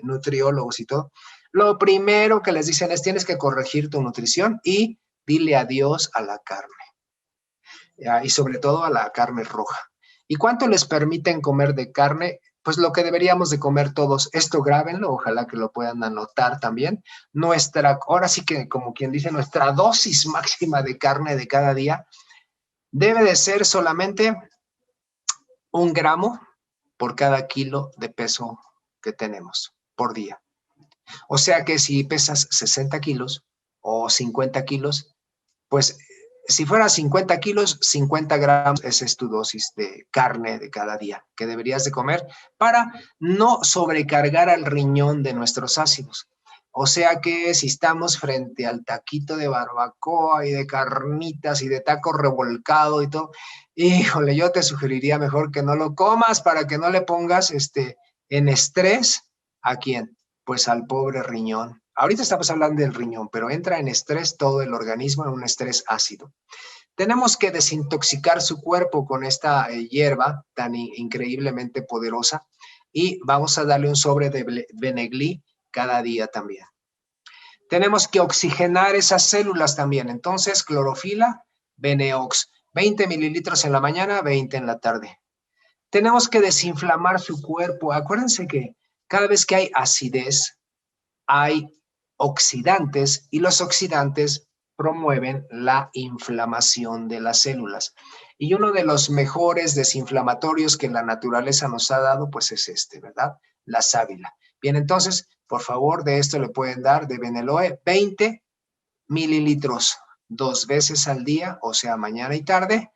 nutriólogos y todo, lo primero que les dicen es: tienes que corregir tu nutrición y dile adiós a la carne. Y sobre todo a la carne roja. ¿Y cuánto les permiten comer de carne? Pues lo que deberíamos de comer todos. Esto grábenlo, ojalá que lo puedan anotar también. Ahora sí que, como quien dice, nuestra dosis máxima de carne de cada día Debe de ser solamente 1 gramo por cada kilo de peso que tenemos por día. O sea que si pesas 60 kilos o 50 kilos, pues si fuera 50 kilos, 50 gramos, esa es tu dosis de carne de cada día que deberías de comer para no sobrecargar al riñón de nuestros ácidos. O sea que si estamos frente al taquito de barbacoa y de carnitas y de taco revolcado y todo, híjole, yo te sugeriría mejor que no lo comas para que no le pongas en estrés. ¿A quién? Pues al pobre riñón. Ahorita estamos hablando del riñón, pero entra en estrés todo el organismo, en un estrés ácido. Tenemos que desintoxicar su cuerpo con esta hierba tan increíblemente poderosa y vamos a darle un sobre de Benegli cada día también. Tenemos que oxigenar esas células también. Entonces, clorofila, Beneox, 20 mililitros en la mañana, 20 en la tarde. Tenemos que desinflamar su cuerpo. Acuérdense que cada vez que hay acidez, hay oxidantes y los oxidantes promueven la inflamación de las células. Y uno de los mejores desinflamatorios que la naturaleza nos ha dado, pues es ¿verdad? La sábila. Bien, entonces, por favor, de esto le pueden dar de Beneloe 20 mililitros 2 veces al día, o sea, mañana y tarde,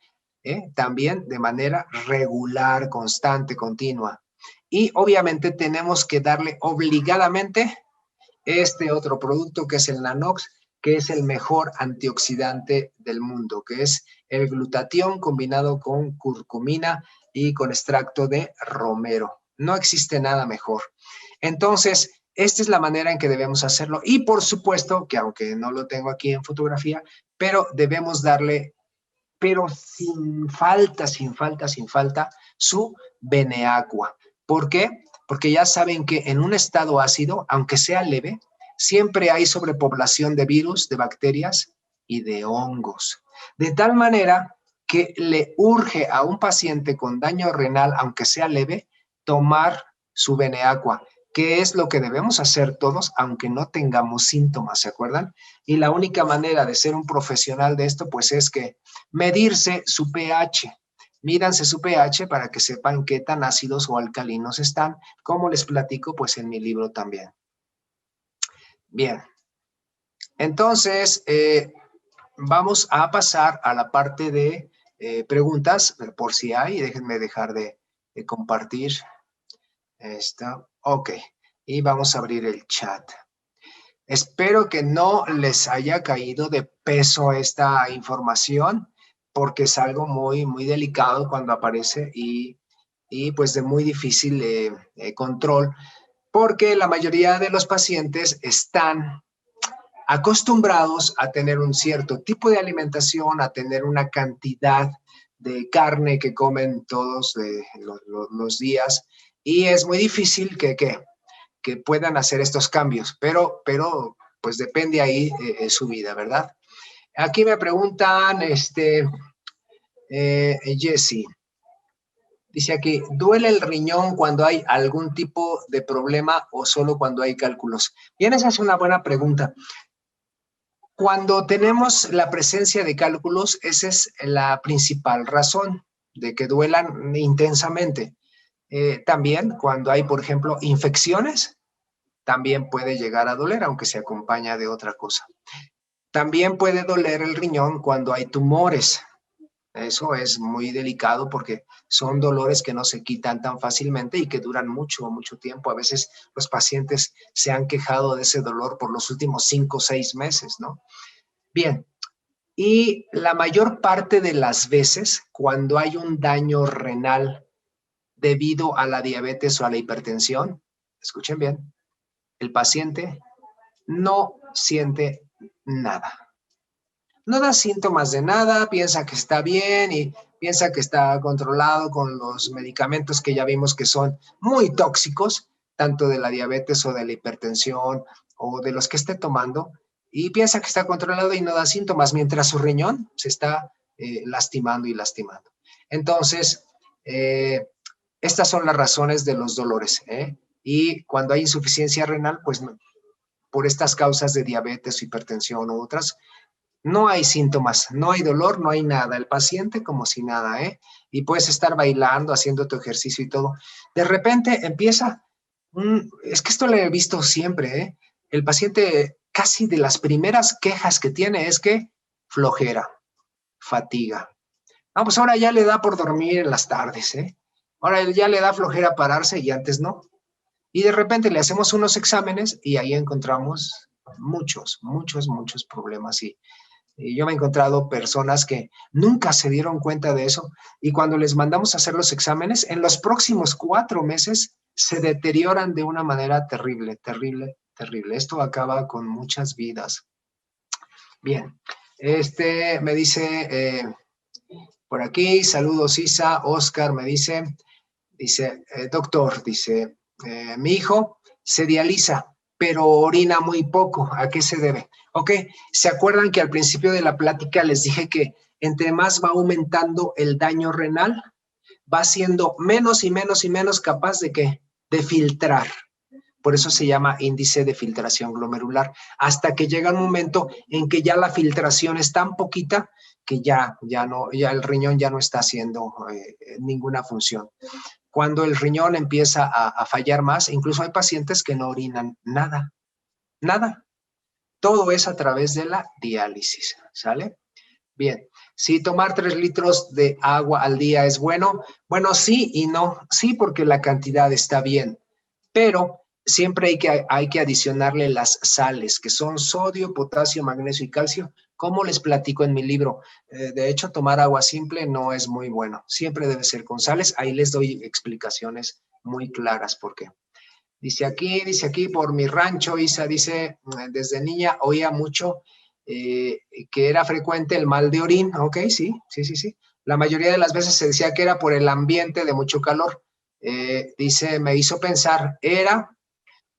también de manera regular, constante, continua. Y obviamente tenemos que darle obligadamente este otro producto que es el Nanox, que es el mejor antioxidante del mundo, que es el glutatión combinado con curcumina y con extracto de romero. No existe nada mejor. Entonces, esta es la manera en que debemos hacerlo. Y por supuesto que aunque no lo tengo aquí en fotografía, pero debemos darle, pero sin falta, su Beneaqua. ¿Por qué? Porque ya saben que en un estado ácido, aunque sea leve, siempre hay sobrepoblación de virus, de bacterias y de hongos. De tal manera que le urge a un paciente con daño renal, aunque sea leve, tomar su Beneaqua, que es lo que debemos hacer todos, aunque no tengamos síntomas, ¿se acuerdan? Y la única manera de ser un profesional de esto, pues es que medirse su pH. Mídanse su pH para que sepan qué tan ácidos o alcalinos están, como les platico pues en mi libro también. Bien, entonces vamos a pasar a la parte de preguntas, por si hay, déjenme dejar de compartir esta. Ok, y vamos a abrir el chat. Espero que no les haya caído de peso esta información, porque es algo muy, muy delicado cuando aparece y pues de muy difícil control, porque la mayoría de los pacientes están acostumbrados a tener un cierto tipo de alimentación, a tener una cantidad de carne que comen todos los días, y es muy difícil que puedan hacer estos cambios, pero pues depende ahí su vida, ¿verdad? Aquí me preguntan, Jesse, dice aquí, ¿duele el riñón cuando hay algún tipo de problema o solo cuando hay cálculos? Bien, esa es una buena pregunta. Cuando tenemos la presencia de cálculos, esa es la principal razón de que duelan intensamente. También cuando hay, por ejemplo, infecciones, también puede llegar a doler, aunque se acompaña de otra cosa. También puede doler el riñón cuando hay tumores. Eso es muy delicado porque son dolores que no se quitan tan fácilmente y que duran mucho, mucho tiempo. A veces los pacientes se han quejado de ese dolor por los últimos 5 o 6 meses, ¿no? Bien, y la mayor parte de las veces cuando hay un daño renal debido a la diabetes o a la hipertensión, escuchen bien, el paciente no siente nada. No da síntomas de nada, piensa que está bien y piensa que está controlado con los medicamentos que ya vimos que son muy tóxicos, tanto de la diabetes o de la hipertensión o de los que esté tomando, y piensa que está controlado y no da síntomas, mientras su riñón se está lastimando y lastimando. Entonces, estas son las razones de los dolores, y cuando hay insuficiencia renal, pues por estas causas de diabetes, hipertensión u otras, No hay síntomas, no hay dolor, no hay nada. El paciente como si nada, ¿eh? Y puedes estar bailando, haciendo tu ejercicio y todo. De repente empieza, es que esto lo he visto siempre, ¿eh? El paciente casi de las primeras quejas que tiene es que flojera, fatiga. Ah, pues ahora ya le da por dormir en las tardes, ¿eh? Ahora ya le da flojera pararse y antes no. Y de repente le hacemos unos exámenes y ahí encontramos muchos problemas. Y yo me he encontrado personas que nunca se dieron cuenta de eso y cuando les mandamos a hacer los exámenes, en los próximos 4 meses se deterioran de una manera terrible, terrible, terrible. Esto acaba con muchas vidas. Bien, me dice por aquí, saludos Isa, Oscar me dice, doctor, dice, mi hijo se dializa, pero orina muy poco. ¿A qué se debe? Ok, ¿se acuerdan que al principio de la plática les dije que entre más va aumentando el daño renal, va siendo menos y menos y menos capaz de qué? De filtrar. Por eso se llama índice de filtración glomerular, hasta que llega un momento en que ya la filtración es tan poquita que ya el riñón ya no está haciendo ninguna función. Cuando el riñón empieza a fallar más, incluso hay pacientes que no orinan nada, nada. Todo es a través de la diálisis, ¿sale? Bien, si tomar 3 litros de agua al día es bueno, bueno, sí y no. Sí, porque la cantidad está bien, pero siempre hay que adicionarle las sales, que son sodio, potasio, magnesio y calcio, como les platico en mi libro. De hecho, tomar agua simple no es muy bueno. Siempre debe ser con sales. Ahí les doy explicaciones muy claras por qué. Dice aquí, por mi rancho, Isa dice, desde niña oía mucho que era frecuente el mal de orín. Ok, sí. La mayoría de las veces se decía que era por el ambiente de mucho calor. Dice, me hizo pensar, ¿era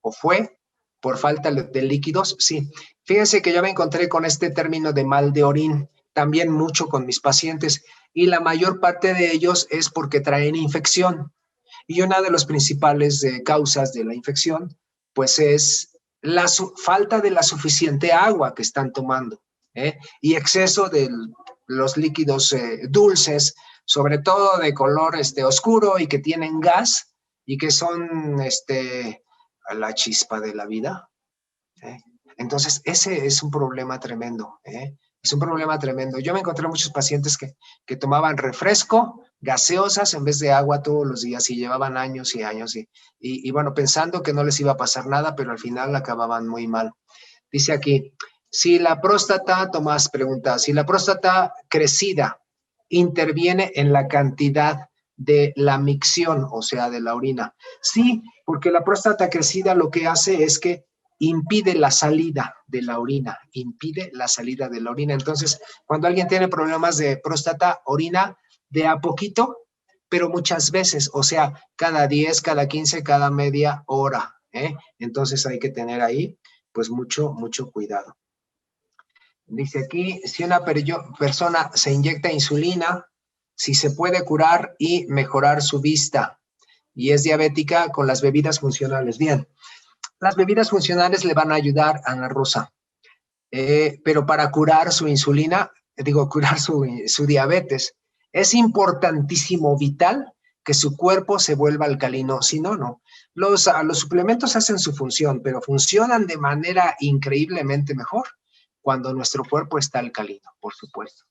o fue por falta de líquidos? Sí. Fíjense que yo me encontré con este término de mal de orín también mucho con mis pacientes y la mayor parte de ellos es porque traen infección. Y una de las principales causas de la infección, pues es la falta de la suficiente agua que están tomando, y exceso de los líquidos dulces, sobre todo de color oscuro y que tienen gas y que son la chispa de la vida. ¿Eh? Entonces, ese es un problema tremendo, ¿eh? Es un problema tremendo. Yo me encontré muchos pacientes que tomaban refresco, gaseosas en vez de agua todos los días y llevaban años y años y bueno, pensando que no les iba a pasar nada, pero al final acababan muy mal. Dice aquí, si la próstata, Tomás pregunta, si la próstata crecida interviene en la cantidad de la micción, o sea, de la orina. Sí, porque la próstata crecida lo que hace es que impide la salida de la orina, impide la salida de la orina. Entonces, cuando alguien tiene problemas de próstata, orina de a poquito, pero muchas veces, o sea, cada 10, cada 15, cada media hora, ¿eh? Entonces hay que tener ahí, pues, mucho cuidado. Dice aquí, si una persona se inyecta insulina, si se puede curar y mejorar su vista y es diabética con las bebidas funcionales. Bien, las bebidas funcionales le van a ayudar a Ana Rosa, pero para curar su insulina, curar su diabetes, es importantísimo, vital, que su cuerpo se vuelva alcalino. Si no, no. Los suplementos hacen su función, pero funcionan de manera increíblemente mejor cuando nuestro cuerpo está alcalino, por supuesto.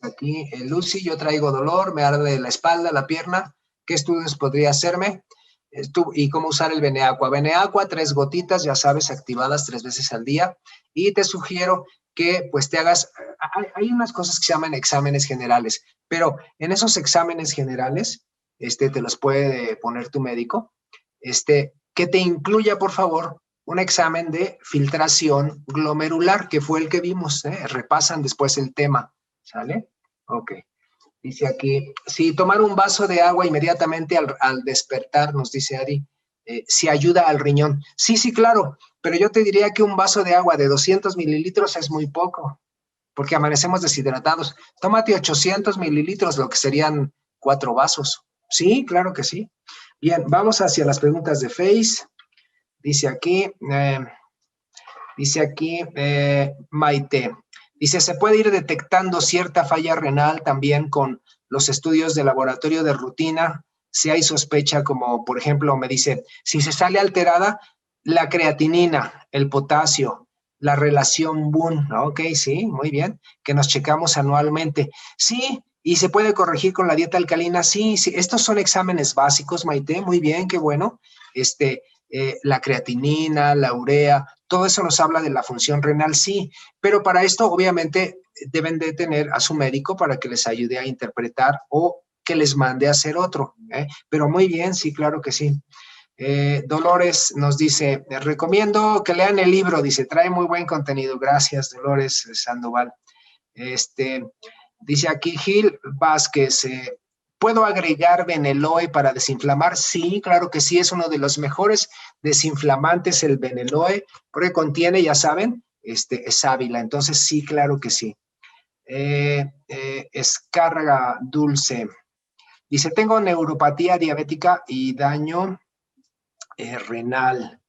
Aquí, Lucy, yo traigo dolor, me arde la espalda, la pierna. ¿Qué estudios podría hacerme? Y cómo usar el Beneaqua. Beneaqua, 3 gotitas, ya sabes, activadas 3 veces al día. Y te sugiero que pues te hagas, hay unas cosas que se llaman exámenes generales, pero en esos exámenes generales, te los puede poner tu médico, que te incluya, por favor, un examen de filtración glomerular, que fue el que vimos, repasan después el tema, ¿sale? Ok. Dice aquí, si tomar un vaso de agua inmediatamente al despertar, nos dice Ari, si ayuda al riñón. Sí, claro, pero yo te diría que un vaso de agua de 200 mililitros es muy poco, porque amanecemos deshidratados. Tómate 800 mililitros, lo que serían 4 vasos. Sí, claro que sí. Bien, vamos hacia las preguntas de Face. Dice aquí, Maite, Dice, se puede ir detectando cierta falla renal también con los estudios de laboratorio de rutina, si hay sospecha, como por ejemplo me dice, si se sale alterada la creatinina, el potasio, la relación BUN, ok, sí, muy bien, que nos checamos anualmente. Sí, y se puede corregir con la dieta alcalina, sí, sí, estos son exámenes básicos, Maite, muy bien, qué bueno. La creatinina, la urea, todo eso nos habla de la función renal, sí, pero para esto obviamente deben de tener a su médico para que les ayude a interpretar o que les mande a hacer otro, ¿eh? Pero muy bien, sí, claro que sí. Dolores nos dice, recomiendo que lean el libro, dice, trae muy buen contenido. Gracias, Dolores Sandoval. Dice aquí Gil Vázquez, ¿puedo agregar Beneloe para desinflamar? Sí, claro que sí, es uno de los mejores desinflamantes el Beneloe, porque contiene, ya saben, sábila, entonces sí, claro que sí. Escárraga Dulce, dice, tengo neuropatía diabética y daño renal.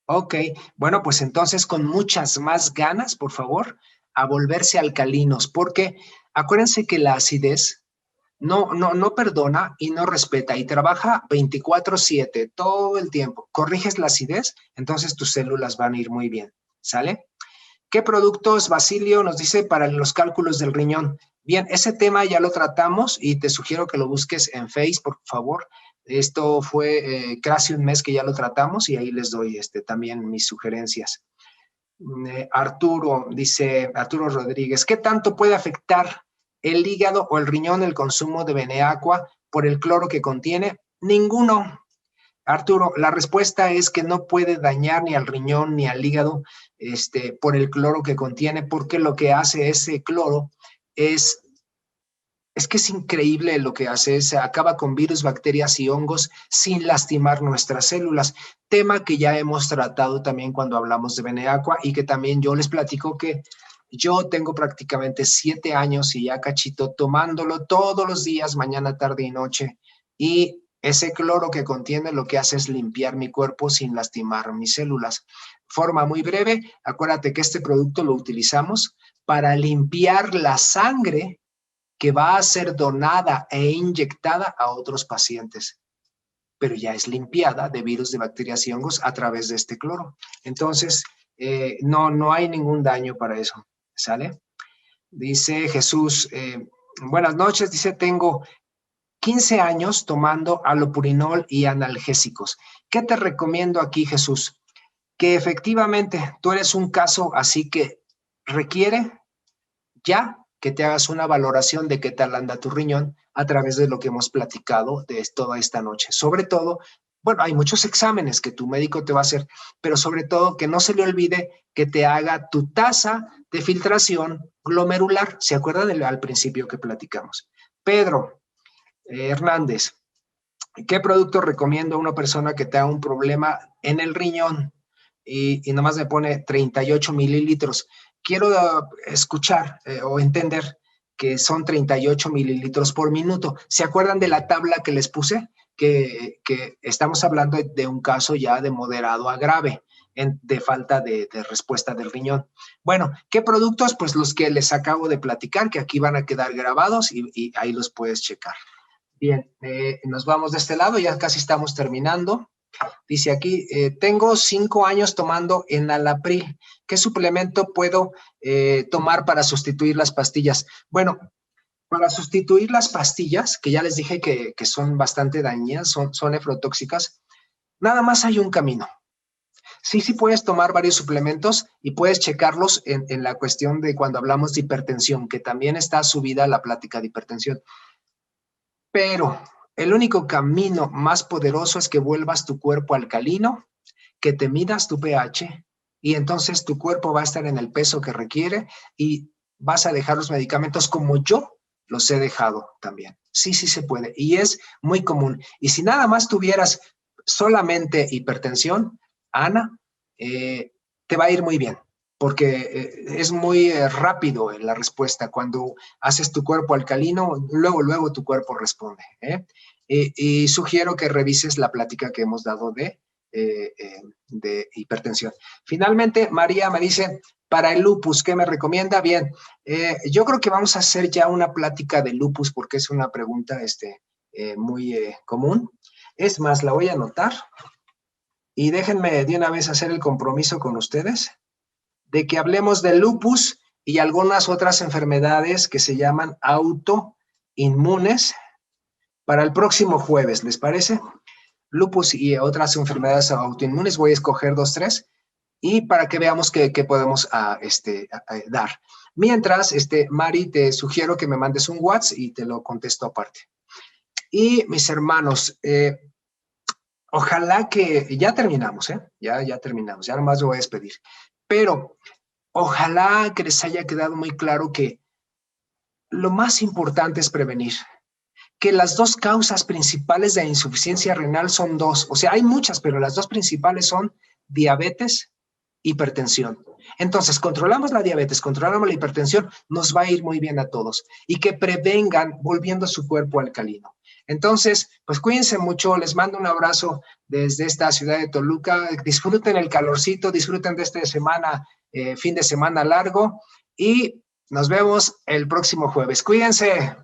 Ok, bueno, pues entonces con muchas más ganas, por favor, a volverse alcalinos, porque acuérdense que la acidez no perdona y no respeta y trabaja 24/7 todo el tiempo. Corriges la acidez, entonces tus células van a ir muy bien, ¿sale? ¿Qué productos, Basilio, nos dice para los cálculos del riñón? Bien, ese tema ya lo tratamos y te sugiero que lo busques en Facebook, por favor. Esto fue casi un mes que ya lo tratamos y ahí les doy también mis sugerencias. Arturo, dice Arturo Rodríguez, ¿qué tanto puede afectar el hígado o el riñón el consumo de Beneaqua por el cloro que contiene? Ninguno. Arturo, la respuesta es que no puede dañar ni al riñón ni al hígado por el cloro que contiene, porque lo que hace ese cloro es que es increíble lo que hace, se acaba con virus, bacterias y hongos sin lastimar nuestras células, tema que ya hemos tratado también cuando hablamos de Beneaqua y que también yo les platico que yo tengo prácticamente 7 años y ya cachito tomándolo todos los días, mañana, tarde y noche, y ese cloro que contiene lo que hace es limpiar mi cuerpo sin lastimar mis células. Forma muy breve, acuérdate que este producto lo utilizamos para limpiar la sangre que va a ser donada e inyectada a otros pacientes, pero ya es limpiada de virus, de bacterias y hongos a través de este cloro. Entonces, no hay ningún daño para eso, ¿sale? Dice Jesús, buenas noches, dice, tengo 15 años tomando alopurinol y analgésicos. ¿Qué te recomiendo aquí, Jesús? Que efectivamente tú eres un caso así que requiere ya que te hagas una valoración de qué tal anda tu riñón a través de lo que hemos platicado de toda esta noche. Sobre todo, bueno, hay muchos exámenes que tu médico te va a hacer, pero sobre todo que no se le olvide que te haga tu tasa de filtración glomerular. ¿Se acuerdan al principio que platicamos? Pedro Hernández, ¿qué producto recomiendo a una persona que tenga un problema en el riñón? Y nomás me pone 38 mililitros. Quiero escuchar o entender que son 38 mililitros por minuto. ¿Se acuerdan de la tabla que les puse? Que estamos hablando de un caso ya de moderado a grave, de falta de respuesta del riñón. Bueno, ¿qué productos? Pues los que les acabo de platicar, que aquí van a quedar grabados y ahí los puedes checar. Bien, nos vamos de este lado, ya casi estamos terminando. Dice aquí, tengo 5 años tomando enalapril. ¿Qué suplemento puedo tomar para sustituir las pastillas? Bueno, para sustituir las pastillas, que ya les dije que son bastante dañinas, son nefrotóxicas, nada más hay un camino. Sí puedes tomar varios suplementos y puedes checarlos en la cuestión de cuando hablamos de hipertensión, que también está subida la plática de hipertensión. Pero el único camino más poderoso es que vuelvas tu cuerpo alcalino, que te midas tu pH y entonces tu cuerpo va a estar en el peso que requiere y vas a dejar los medicamentos como yo los he dejado también. Sí se puede y es muy común. Y si nada más tuvieras solamente hipertensión, Ana, te va a ir muy bien porque es muy rápido la respuesta. Cuando haces tu cuerpo alcalino, luego tu cuerpo responde. Y sugiero que revises la plática que hemos dado de de hipertensión. Finalmente, María me dice, para el lupus, ¿qué me recomienda? Bien, yo creo que vamos a hacer ya una plática de lupus porque es una pregunta muy común. Es más, la voy a anotar y déjenme de una vez hacer el compromiso con ustedes de que hablemos del lupus y algunas otras enfermedades que se llaman autoinmunes para el próximo jueves, ¿les parece? Lupus y otras enfermedades autoinmunes, voy a escoger 2, 3, y para que veamos qué podemos dar. Mientras, Mari, te sugiero que me mandes un WhatsApp y te lo contesto aparte. Y mis hermanos, ojalá que, ya terminamos, ya terminamos, ya nomás lo voy a despedir, pero ojalá que les haya quedado muy claro que lo más importante es prevenir, que las dos causas principales de insuficiencia renal son dos, o sea, hay muchas, pero las dos principales son diabetes, hipertensión. Entonces, controlamos la diabetes, controlamos la hipertensión, nos va a ir muy bien a todos y que prevengan volviendo su cuerpo alcalino. Entonces, pues cuídense mucho, les mando un abrazo desde esta ciudad de Toluca, disfruten el calorcito, disfruten de esta semana, fin de semana largo y nos vemos el próximo jueves. Cuídense.